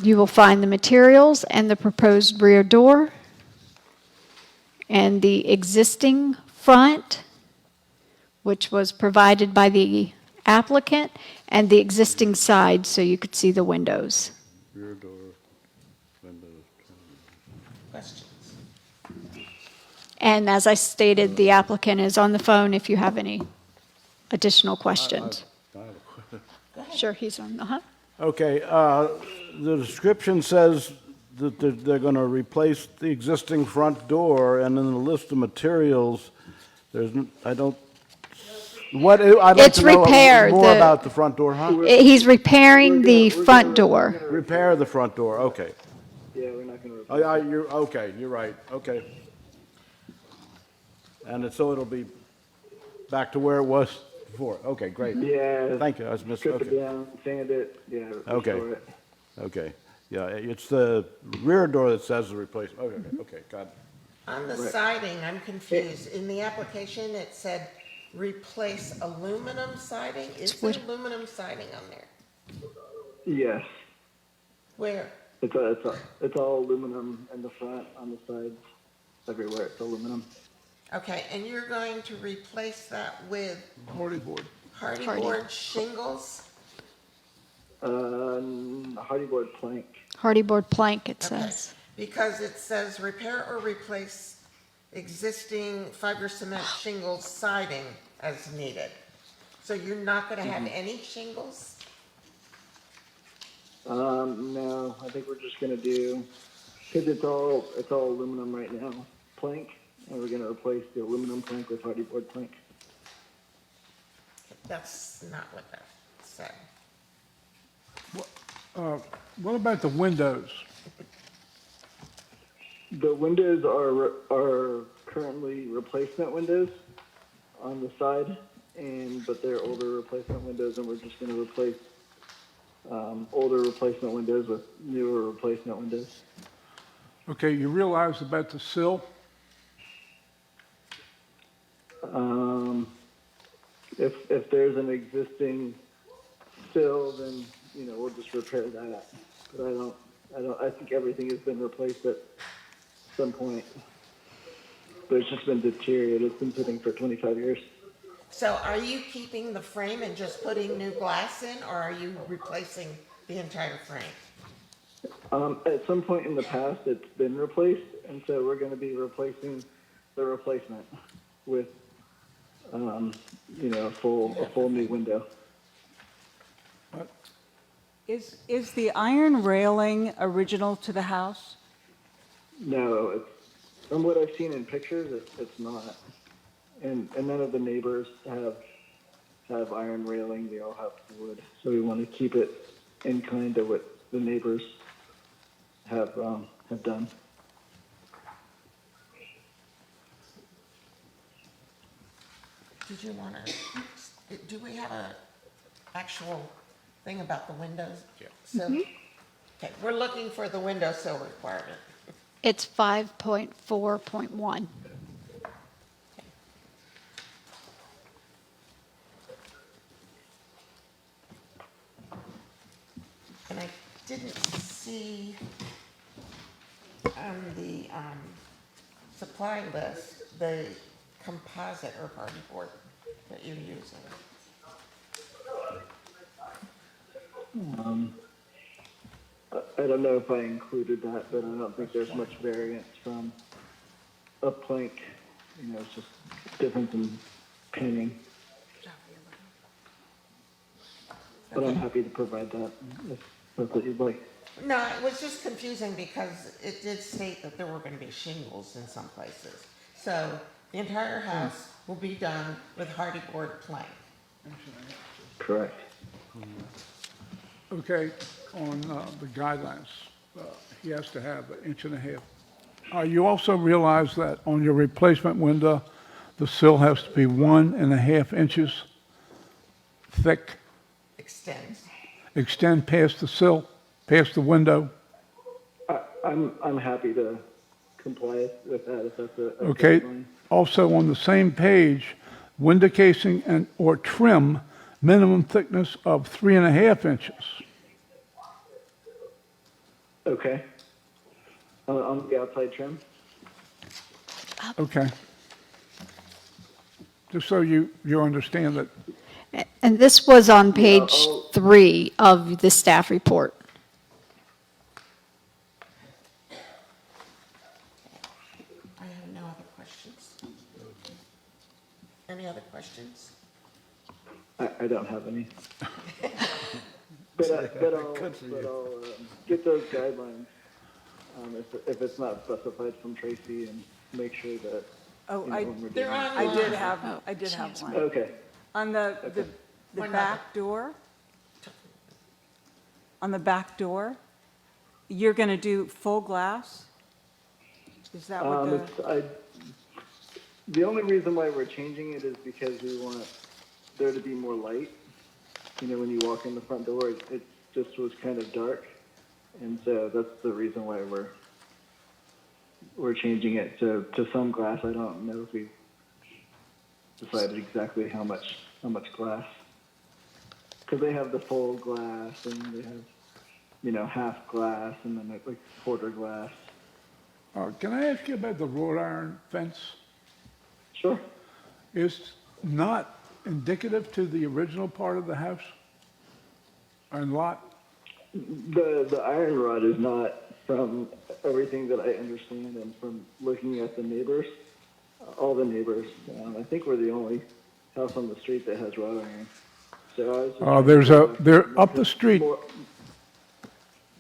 you will find the materials and the proposed rear door and the existing front, which was provided by the applicant, and the existing side so you could see the windows. Rear door, windows. Questions? And as I stated, the applicant is on the phone if you have any additional questions. Sure, he's on, Okay, the description says that they're going to replace the existing front door, and in the list of materials, I don't, what, I'd like It's to know repair, more the- about the front door, huh? He's repairing the front door. Repair the front door, okay. Yeah, we're not gonna. Oh, you're right, okay. And so it'll be back to where it was before, okay, great. Yeah. Thank you, I was missing, Strip it okay, down, sand it, yeah. Okay. restore it. okay. Yeah, it's the rear door that says the replacement, okay, got it. On the siding, I'm confused. In the application, it said replace aluminum siding. Is there wood. aluminum siding on there? Yes, Where? it's all aluminum in the front, on the sides, everywhere, it's aluminum. Okay, and you're going to replace that with Hardy board. hardy Hardy. board shingles? Hardy board plank. Hardy board plank, it Okay, says. because it says repair or replace existing fiber cement shingles siding as needed. So you're not gonna have any shingles? No, I think we're just gonna do, cause it's all aluminum right now, plank, and we're gonna replace the aluminum plank with hardy board plank. That's not what that said. What about the windows? The windows are currently replacement windows on the side, but they're older replacement windows, and we're just gonna replace, older replacement windows with newer replacement windows. Okay, you realize about the sill? If there's an existing sill, then, we'll just repair that. But I think everything has been replaced at some point. But it's just been deteriorated. It's been sitting for 25 years. So are you keeping the frame and just putting new glass in, or are you replacing the entire frame? At some point in the past, it's been replaced, and so we're going to be replacing the replacement with, a full new window. Is the iron railing original to the house? No, from what I've seen in pictures, it's not. And none of the neighbors have iron railing. They all have wood. So we want to keep it in kind of what the neighbors have done. Did you wanna, do we have a actual thing about the windows? Yeah. So, okay, we're looking for the windowsill requirement. It's 5.4.1. And I didn't see on the supply list, the composite or hardy board that you're using. I don't know if I included that, but I don't think there's much variance from a plank. It's just difference in painting. But I'm happy to provide that if that's what you'd like. No, it was just confusing because it did state that there were going to be shingles in some places. So the entire house will be done with hardy board plank. Correct. Okay, on the guidelines, he has to have 1.5 inches. You also realize that on your replacement window, the sill has to be 1.5 inches thick, Extends. extend past the sill, past the window. I'm happy to comply with that if that's a Okay, guideline. also on the same page, window casing and or trim, minimum thickness of 3.5 inches. Okay. On the outside trim? Okay. Just so you understand that, And this was on page I'll- 3 of the staff report. I have no other questions. Any other questions? I don't have any. But I'll get those guidelines, if it's not specified from Tracy, and make sure that, Oh, when we're They're doing it. on. I did have one. Okay, On the One back door, you're going to do full glass? Is that what the only reason why we're changing it is because we want there to be more light. You know, when you walk in the front door, it just was kind of dark, and so that's the reason why we're changing it to some glass. I don't know if we decided exactly how much glass, because they have the full glass and they have, you know, half glass and then like quarter glass. can I ask you about the wrought iron fence? Sure. It's not indicative to the original part of the house and lot? The iron rod is not, from everything that I understand and from looking at the neighbors, all the neighbors. I think we're the only house on the street that has wrought iron. So I was just trying There's to a, get there, up the street, more-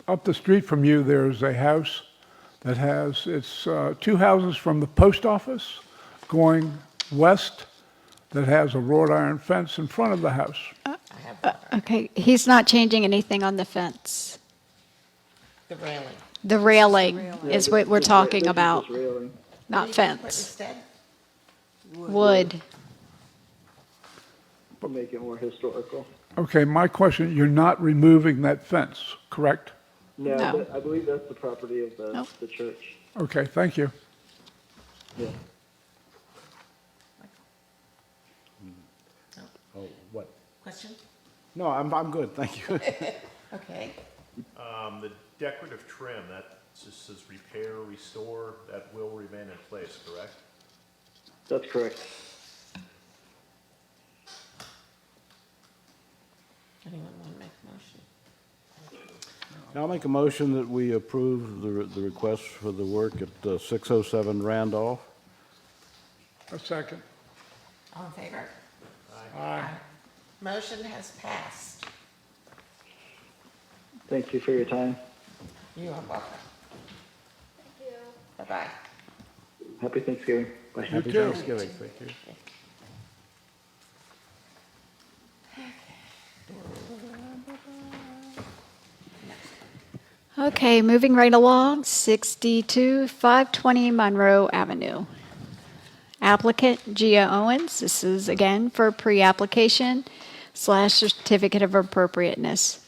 up the street from you, there's a house that has, it's 2 houses from the post office going west that has a wrought iron fence in front of the house. Okay, he's not changing anything on the fence. The railing. The railing Yeah, is what we're just talking this is about, just railing. not What are you gonna put fence. instead? Wood. To make it more historical. Okay, my question, you're not removing that fence, correct? No, No. but I believe that's the property of Nope. the church. Okay, thank you. Yeah. Oh, what? Question? No, I'm good, thank you. Okay. The decorative trim, that just says repair, restore, that will remain in place, correct? That's correct. Anyone want to make a motion? I'll make a motion that we approve the request for the work at 607 Randolph. A second. All in favor? Aye. Motion has passed. Thank you for your time. You are welcome. Thank you. Bye-bye. Happy Thanksgiving. Bye. You too. Thanksgiving, thank you. Okay, moving right along, 520 Monroe Avenue. Applicant Gia Owens, this is again for pre-application / certificate of appropriateness.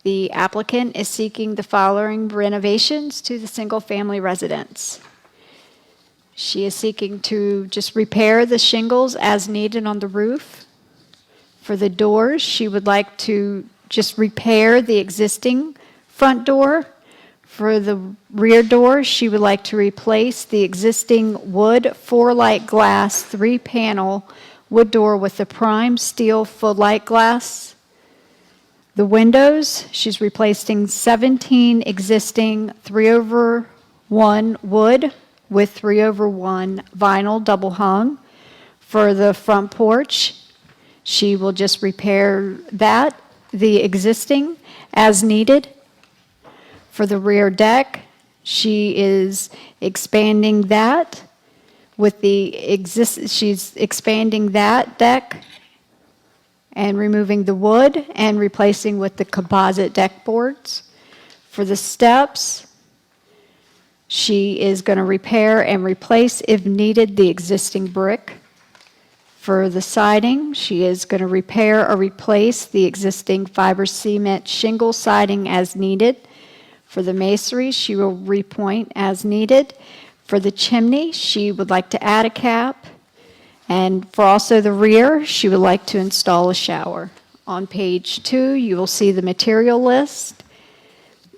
The applicant is seeking the following renovations to the single-family residence. She is seeking to just repair the shingles as needed on the roof. For the doors, she would like to just repair the existing front door. For the rear door, she would like to replace the existing wood 4-light glass 3-panel wood door with the prime steel full-light glass. The windows, she's replacing 17 existing 3/1 wood with 3/1 vinyl double hung. For the front porch, she will just repair that, the existing, as needed. For the rear deck, she is expanding that with she's expanding that deck and removing the wood and replacing with the composite deck boards. For the steps, she is going to repair and replace, if needed, the existing brick. For the siding, she is going to repair or replace the existing fiber cement shingle siding as needed. For the masonry, she will repoint as needed. For the chimney, she would like to add a cap. And for also the rear, she would like to install a shower. On page 2, you will see the material list,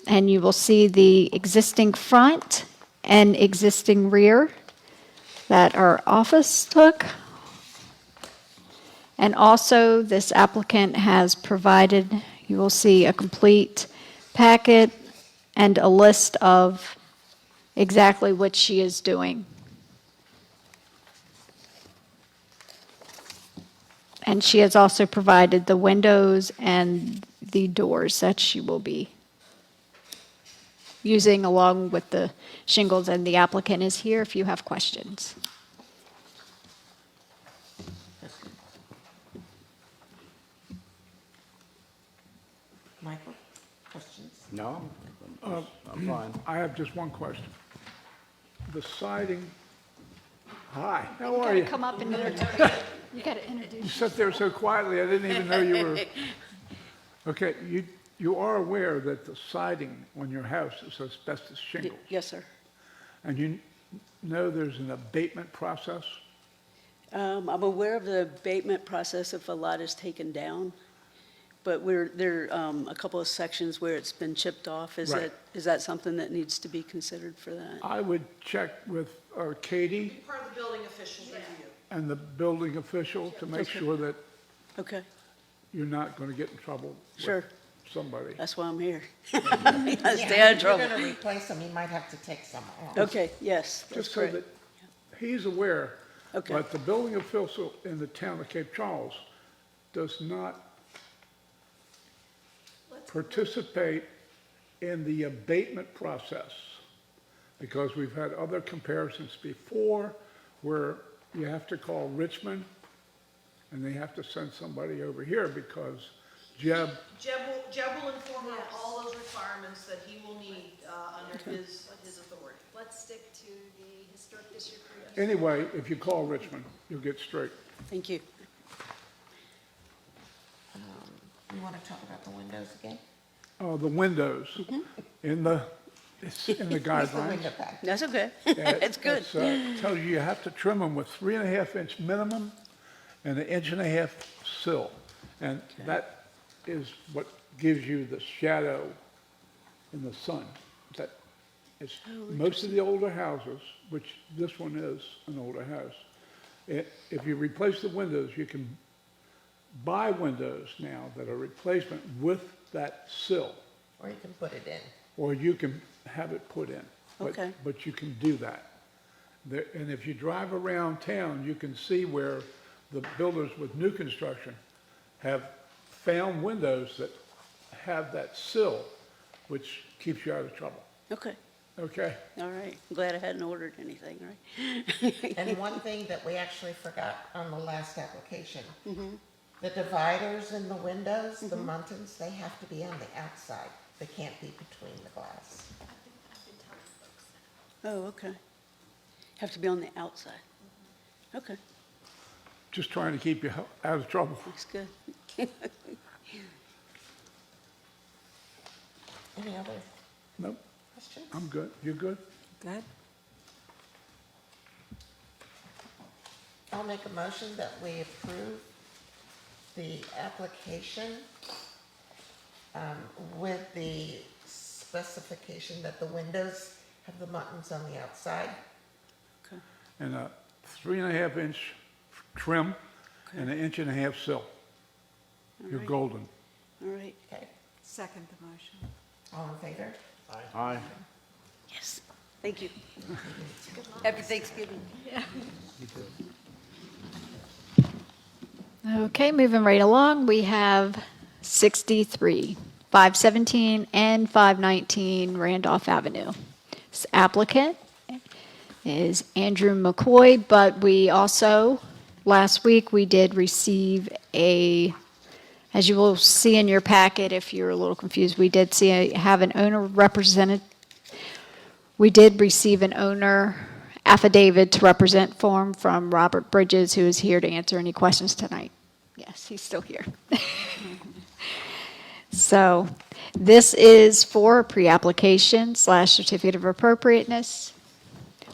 and you will see the existing front and existing rear that our office took. And also, this applicant has provided, you will see a complete packet and a list of exactly what she is doing. And she has also provided the windows and the doors that she will be using along with the shingles, and the applicant is here if you have questions. Michael, questions? No, I'm fine. I have just one question. The siding, hi, how You are gotta you? come up and introduce. You gotta introduce. You sat there so quietly, I didn't even know you were. Okay, you are aware that the siding on your house is asbestos shingles? Yes, sir. And you know there's an abatement process? I'm aware of the abatement process if a lot is taken down, but there are a couple of sections where it's been chipped off. Right. Is that something that needs to be considered for that? I would check with Katie Part of the building official's review. and the building official to make sure that Okay, you're not going to get in trouble Sure. with somebody. that's why I'm here. Yeah, Stay out of if you're trouble. going to replace them, you might have to take some off. Okay, yes, that's Just so great. that he's aware. Okay. But the building official in the town of Cape Charles does not participate in the abatement process, because we've had other comparisons before where you have to call Richmond and they have to send somebody over here because Jeb, Jeb will inform you of all those requirements that he will need under his authority. Let's stick to the historic district review. anyway, if you call Richmond, you'll get straight. Thank you. You want to talk about the windows again? The windows it's in the Use the guidelines. window pack. That's okay. Yeah, It's good. Tells you have to trim them with 3.5-inch minimum and 1.5-inch sill. And that is what gives you the shadow in the sun. That is, most of the older houses, which this one is an older house, if you replace the windows, you can buy windows now that are replacement with that sill, Or you can put it in. or you can have it put in. But- Okay. But you can do that. And if you drive around town, you can see where the builders with new construction have found windows that have that sill, which keeps you out of trouble. Okay, Okay? all right. I'm glad I hadn't ordered anything, right? And one thing that we actually forgot on the last application, the dividers in the windows, the muntins, they have to be on the outside. They can't be between the glass. Oh, okay. Have to be on the outside. Okay, Just trying to keep you out of trouble. looks good. Any other Nope, questions? I'm good. You good? Good. I'll make a motion that we approve the application with the specification that the windows have the muntins on the outside. Okay, And a 3.5-inch trim and 1.5-inch sill. You're right. golden. all right. Okay, Second the motion. all in favor? Aye. Yes, thank you. Happy Thanksgiving. Okay, moving right along, we have 63. 517 and 519 Randolph Avenue. This applicant is Andrew McCoy, but we also, last week, we did receive as you will see in your packet, if you're a little confused, we did have an owner represented. We did receive an owner affidavit to represent form from Robert Bridges, who is here to answer any questions tonight. Yes, he's still here. So this is for pre-application / certificate of appropriateness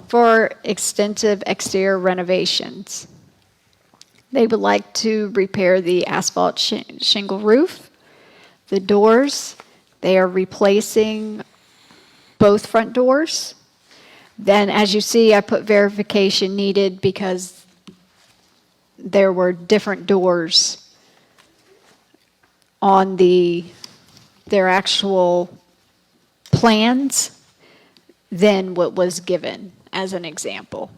for extensive exterior renovations. They would like to repair the asphalt shingle roof, the doors. They are replacing both front doors. Then, as you see, I put verification needed because there were different doors on their actual plans than what was given as an example.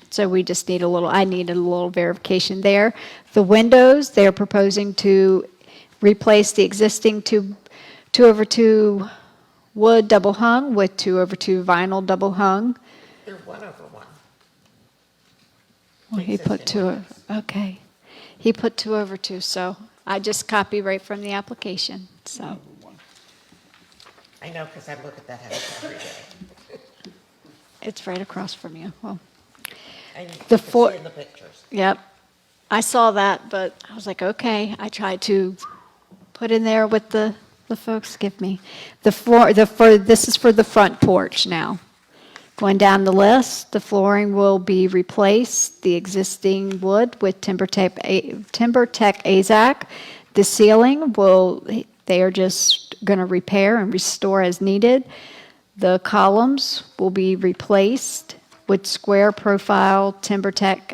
So we just need I needed a little verification there. The windows, they're proposing to replace the existing 2/2 wood double hung with 2/2 vinyl double hung. They're 1/1. Well, he put okay. He put 2/2, so I just copy right from the application, so. I know, because I look at that house every day. It's right across from you. Well, And you The can four- see in the pictures. yep. I saw that, but I was like, okay. I tried to put in there what the folks give me. This is for the front porch now. Going down the list, the flooring will be replaced, the existing wood with TimberTech AZAC. The ceiling they are just going to repair and restore as needed. The columns will be replaced with square profile TimberTech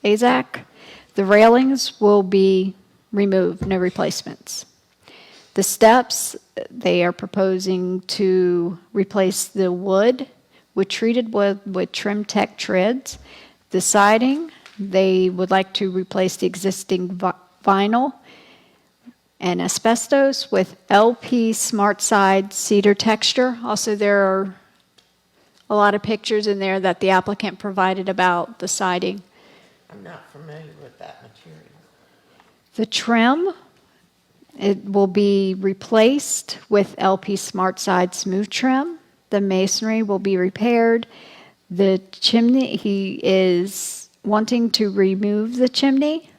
AZAC. The railings will be removed, no replacements. The steps, they are proposing to replace the wood with treated wood with TrimTech treads. The siding, they would like to replace the existing vinyl and asbestos with LP SmartSide cedar texture. Also, there are a lot of pictures in there that the applicant provided about the siding. I'm not familiar with that material. The trim, it will be replaced with LP SmartSide smooth trim. The masonry will be repaired. The chimney, he is wanting to remove the chimney,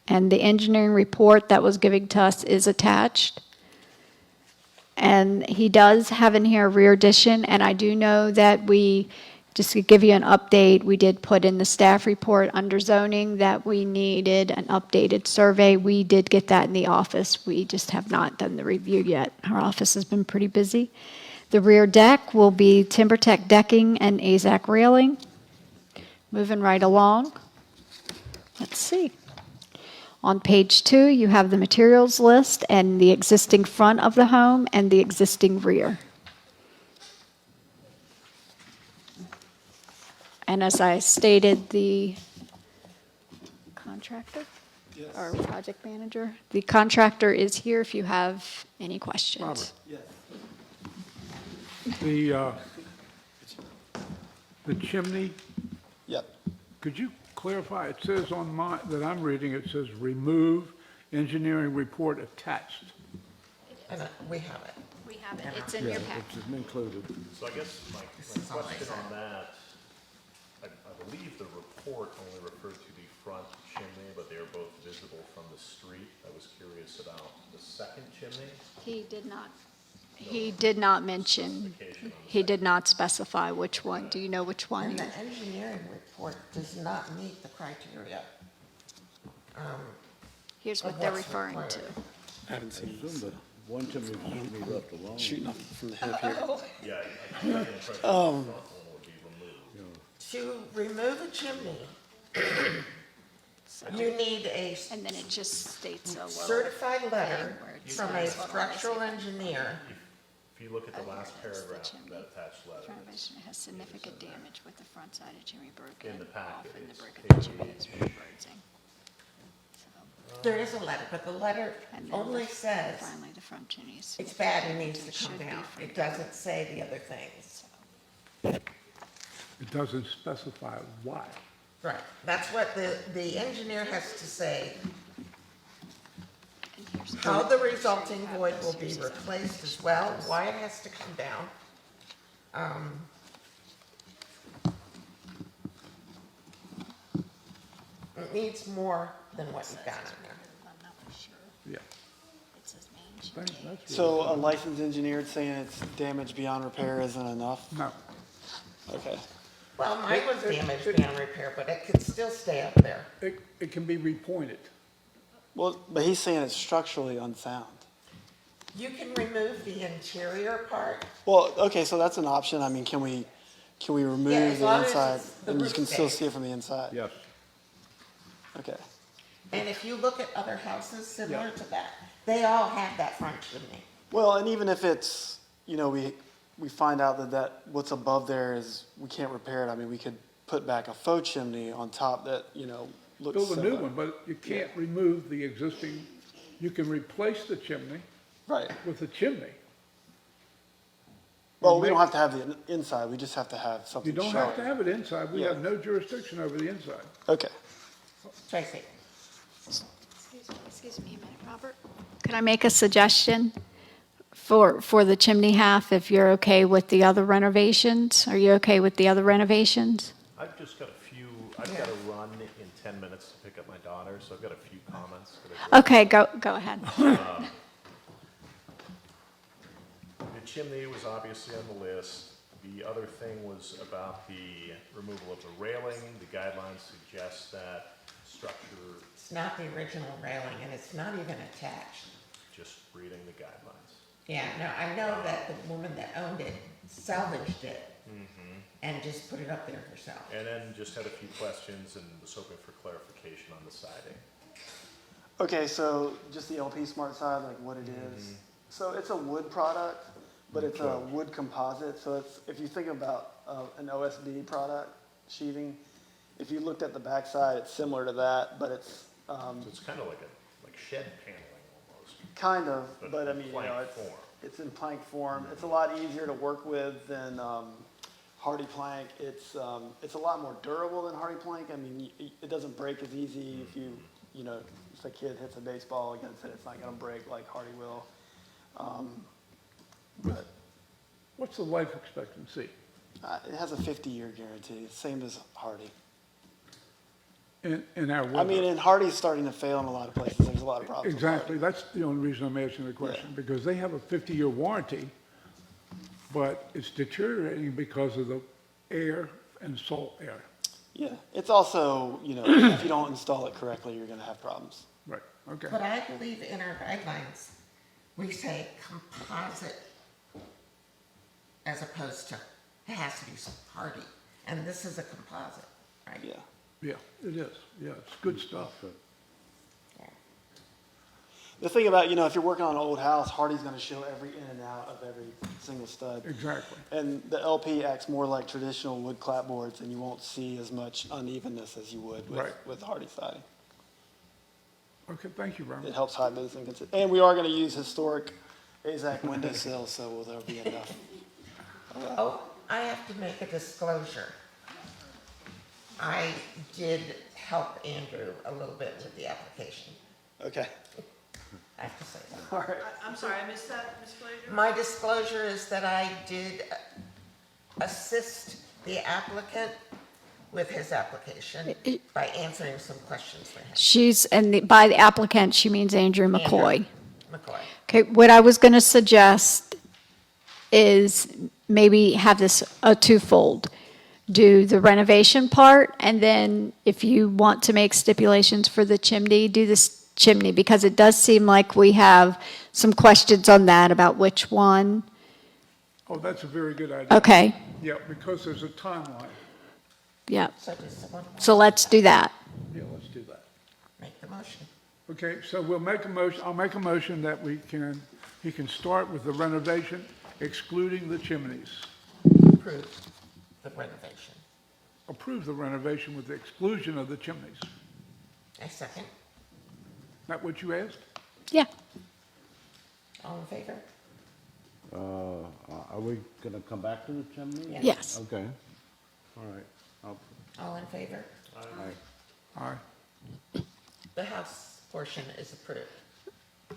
and the engineering report that was given to us is attached. And he does have in here a rear addition, and I do know that just to give you an update, we did put in the staff report under zoning that we needed an updated survey. We did get that in the office. We just have not done the review yet. Our office has been pretty busy. The rear deck will be TimberTech decking and AZAC railing. Moving right along. Let's see. On page 2, you have the materials list and the existing front of the home and the existing rear. And as I stated, the contractor or project manager, the contractor is here if you have any questions. Robert. The chimney, Yep. could you clarify? It says on that I'm reading, it says remove engineering report attached. And we have it. We have it. It's in your packet. It's included. So I guess my question on that, I believe the report only referred to the front chimney, but they are both visible from the street. I was curious about the second chimney. He did not mention, he did not specify which one. Do you know which one? And the engineering report does not meet the criteria. Here's what Of they're what's referring to. required. I haven't seen Assume that one chimney should be left alone. shooting off from the hip here. Yeah, I got the impression the front one would be removed. To remove a chimney, you need a And then it just states a little. certified letter where it from a says what structural engineer. If you look at the last paragraph of that attached letter, Renovation has significant damage with the front side of chimney broken In the packet, off and the it's brick of the page chimney is reversing. So, There is a letter, but the letter And then only says Finally, the front chimneys. it's bad and needs to Should come be down. for It doesn't say the other things. It doesn't specify why. Right, that's what the engineer has to say. And here's How the resulting void will be replaced as well, why it has to come down. It needs more than what you've got in there. I'm not sure. Yeah. It says main Thank- chimney. that's So a licensed engineer saying it's damage beyond repair isn't enough? No, Okay. Well, mine was damaged beyond repair, but it could still stay up there. it can be repointed. Well, but he's saying it's structurally unsound. You can remove the interior part. Well, okay, so that's an option. I mean, can we Yeah, remove as the long as inside it's the and you roof can still stays. see it from the inside? Yes. Okay. And if you look at other houses similar to that, they all have that front chimney. Well, and even if it's, we find out that what's above there is, we can't repair it. I mean, we could put back a faux chimney on top that, looks Build a new similar. one, but you can't remove the existing, you can replace the chimney Right. with a chimney. Well, we don't have to have the inside. We just have to have You something don't have to showing. have it inside, we Yeah. have no jurisdiction over the inside. Okay. Tracy? Excuse me a minute, Robert. Could I make a suggestion for the chimney half, if you're okay with the other renovations? Are you okay with the other renovations? I've just got I've got to run in 10 minutes to pick up my daughter, so I've got a few comments. that I- Okay, go ahead. The chimney was obviously on the list. The other thing was about the removal of the railing. The guidelines suggest that structure, It's not the original railing, and it's not even attached. just reading the guidelines. Yeah, no, I know that the woman that owned it salvaged it and just put it up there herself. And then just had a few questions and was hoping for clarification on the siding. Okay, so just the LP Smart side, like what it is. So it's a wood product, but it's a wood composite. So it's, if you think about an OSB product, sheathing, if you looked at the backside, it's similar to that, but it's So it's kind of like shed paneling almost. kind of, but I mean, in plank form. it's in plank form. It's a lot easier to work with than hardy plank. It's a lot more durable than hardy plank. I mean, it doesn't break as easy if if a kid hits a baseball against it, it's not going to break like hardy will. But What's the life expectancy? it has a 50-year guarantee, same as hardy. In our I mean, weather? and hardy's starting to fail in a lot of places. There's a lot of problems. with Exactly, hardy. that's the only reason I'm asking the question, because they have a 50-year warranty, but it's deteriorating because of the air and salt air. Yeah, it's also, if you don't install it correctly, you're going to have problems. Right, okay. But I believe in our guidelines, we say composite as opposed to, it has to be hardy. And this is a composite, right? Yeah. Yeah, it is, yeah, it's good stuff. Yeah. The thing about, if you're working on an old house, hardy's going to show every in and out of every single stud. Exactly. And the LP acts more like traditional wood clapboards, and you won't see as much unevenness as you would Right. with hardy siding. Okay, thank you, It Robert. helps hide those inconsistencies. And we are going to use historic AZAC windowsills, so there'll be enough. Oh, I have to make a disclosure. I did help Andrew a little bit with the application. Okay. I have to say that. All right. I'm sorry, I missed that, Ms. Glazer? My disclosure is that I did assist the applicant with his application by answering some questions they had. She's, and by the applicant, she means Andrew McCoy. McCoy. Okay, what I was going to suggest is maybe have this a twofold. Do the renovation part, and then if you want to make stipulations for the chimney, do this chimney, because it does seem like we have some questions on that about which one. Oh, that's a very good idea. Okay, Yeah, because there's a timeline. yeah, So does someone want so let's do that. Yeah, let's do that. to make the motion? Okay, so we'll make a motion, I'll make a motion that he can start with the renovation excluding the chimneys. Approve the renovation. Approve the renovation with the exclusion of the chimneys. I second. That what you asked? Yeah. All in favor? Are we gonna come back to the chimney? Yes. Okay, all right. All in favor? All right. The house portion is approved.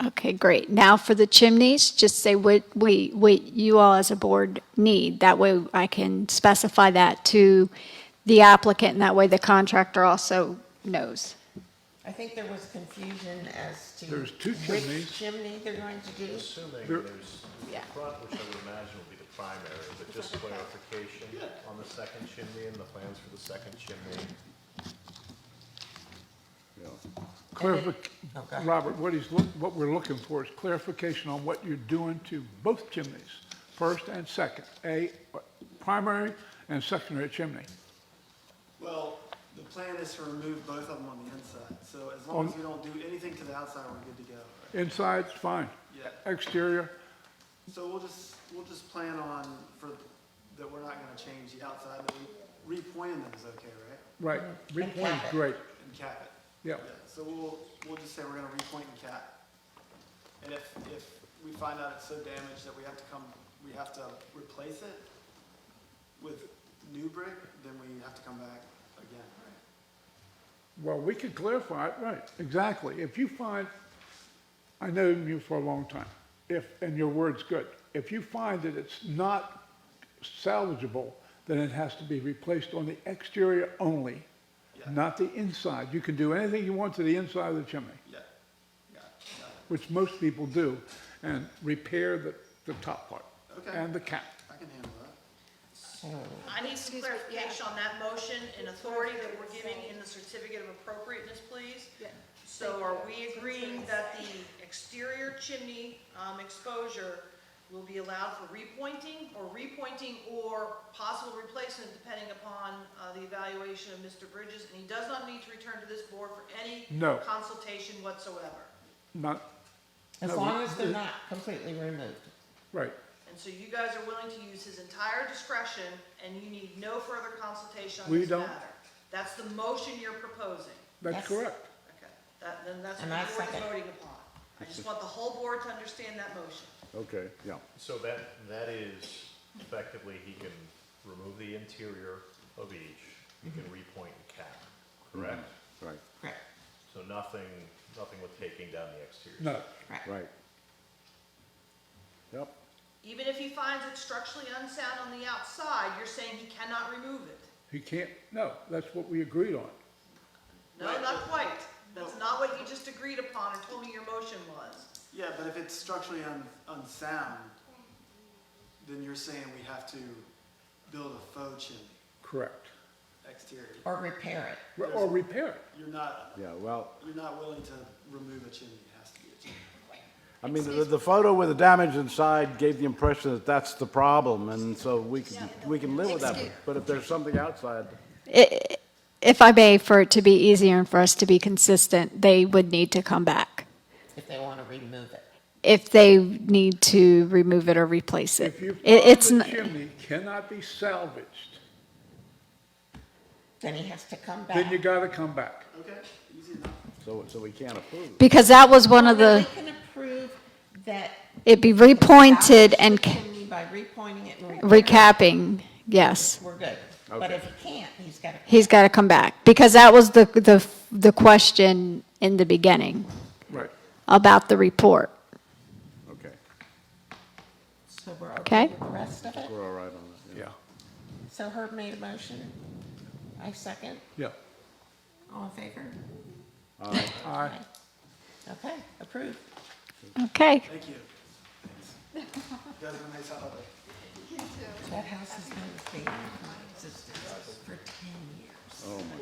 Okay, great. Now for the chimneys, just say what you all as a board need. That way I can specify that to the applicant, and that way the contractor also knows. I think there was confusion as to There's two which chimneys. chimney they're going to do. Assuming There- there's Yeah. the front, which I would imagine will be the primary, but just clarification on the second chimney and the plans for the second chimney. Oh, go ahead. Robert, what we're looking for is clarification on what you're doing to both chimneys, first and second, primary and secondary chimney. Well, the plan is to remove both of them on the inside, so as long as we don't do anything to the outside, we're good to go. Inside's fine. Yeah. Exterior, So we'll just plan on that we're not gonna change the outside, that we repointing them is okay, right? right, And repoint cap is it. great. And cap it. Yeah, So we'll just say we're gonna repoint and cap. And if we find out it's so damaged that we have to replace it with new brick, then we have to come back again, right? well, we could clarify it, right, exactly. If you find, I know you for a long time, and your word's good, if you find that it's not salvageable, then it has to be replaced on the exterior only, Yeah. not the inside. You can do anything you want to the inside of the chimney, Yeah. Got it. which most people do, and repair the top part Okay. and the cap. I can handle that. So, I need some clarification on that motion and authority that we're giving in the certificate of appropriateness, please. So are we agreeing that the exterior chimney exposure will be allowed for repointing or possible replacement depending upon the evaluation of Mr. Bridges? And he does not need to return to this board for any No. consultation whatsoever. Not, as No, long as they're not completely removed. right, And so you guys are willing to use his entire discretion, and you need no further consultation on We this don't. matter. That's the motion you're proposing. that's Yes. correct. Okay, then that's what And the I board is second. voting upon. I just want the whole board to understand that motion. Okay, yeah. So that is effectively, he can remove the interior of each, he can repoint and cap, correct? Right, Correct. So nothing with taking down the exterior. No, right. Yep, Even if he finds it structurally unsound on the outside, you're saying he cannot remove it? he can't, no, that's what we agreed on. No, not quite. That's not what you just agreed upon and told me your motion was. Yeah, but if it's structurally unsound, then you're saying we have to build a faux chimney, Correct. exterior. Or repair it. Or repair it. You're not yeah, well, willing to remove a chimney, it has to be a chimney. I mean, the photo with the damage inside gave the impression that that's the problem, and so we can live with that. But if there's something outside, If I may, for it to be easier and for us to be consistent, they would need to come back If they want to remove it. if they need to remove it or replace it. If you It's find the n- chimney cannot be salvaged, Then he has to come then you back. gotta come back. Okay, easy enough. so we can't approve it. Because that was one of Well, the, They can approve that. it'd be repointed salvage and the chimney by repointing it and repairing it. recapping, yes. We're good. But if he can't, He's got to come back, because that was the question in the beginning Right. about the report. Okay, So we're Okay. okay with the rest of it? we're all right on that. Yeah, So Herb made a motion. I second. yeah. All in favor? Aye. Okay, approved. Okay, Thank you. Thanks. You guys have a nice holiday. That house has been staying in my existence for 10 years. Oh, my.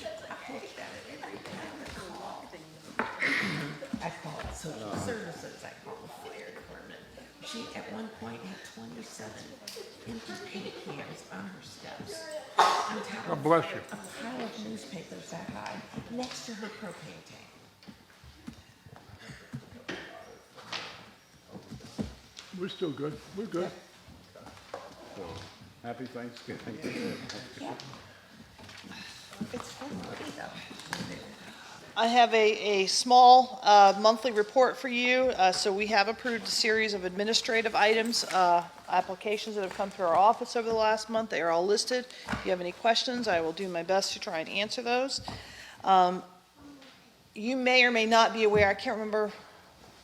I looked at it every time I call. I call social services, I call the fire department. She, at one point, had 27 empty paint cans on her steps. On top God bless you. a pile of newspapers that high, next to her propane tank. We're still good. We're good. So, happy Thanksgiving. Yeah. It's fun to be though. I have a small monthly report for you. So we have approved a series of administrative items, applications that have come through our office over the last month. They are all listed. If you have any questions, I will do my best to try and answer those. You may or may not be aware, I can't remember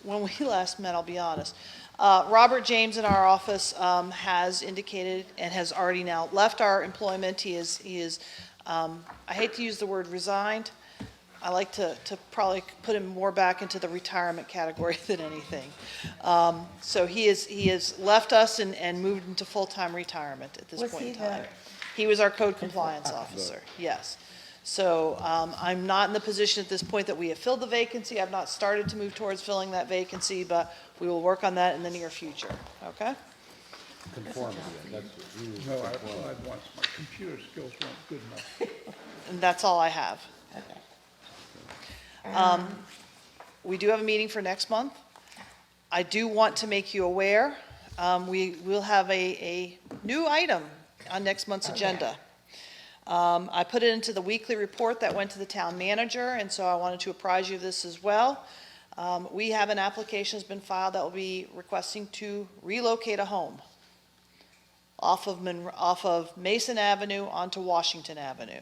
when we last met, I'll be honest. Robert James in our office has indicated and has already now left our employment. He is I hate to use the word resigned. I like to probably put him more back into the retirement category than anything. So he has left us and moved into full-time retirement at this Was point he in time. the- He was our code compliance officer, yes. So I'm not in the position at this point that we have filled the vacancy. I've not started to move towards filling that vacancy, but we will work on that in the near future, okay? No, I applied once, my computer skills weren't good enough. And that's all I have. We do have a meeting for next month. I do want to make you aware, we will have a new item on next month's agenda. I put it into the weekly report that went to the town manager, and so I wanted to apprise you of this as well. We have an application that's been filed that will be requesting to relocate a home off of Mason Avenue onto Washington Avenue.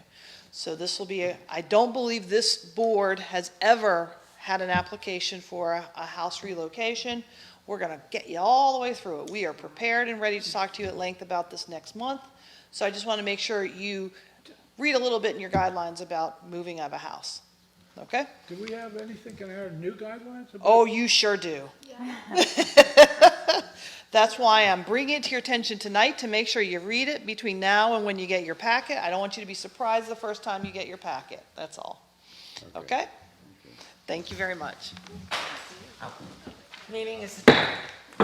So this will be I don't believe this board has ever had an application for a house relocation. We're gonna get you all the way through it. We are prepared and ready to talk to you at length about this next month. So I just want to make sure you read a little bit in your guidelines about moving out of a house, okay? Do we have anything in our new guidelines? about- Oh, you sure do. That's why I'm bringing it to your attention tonight, to make sure you read it between now and when you get your packet. I don't want you to be surprised the first time you get your packet, that's all. Okay? Thank you very much. Meeting is adjourned.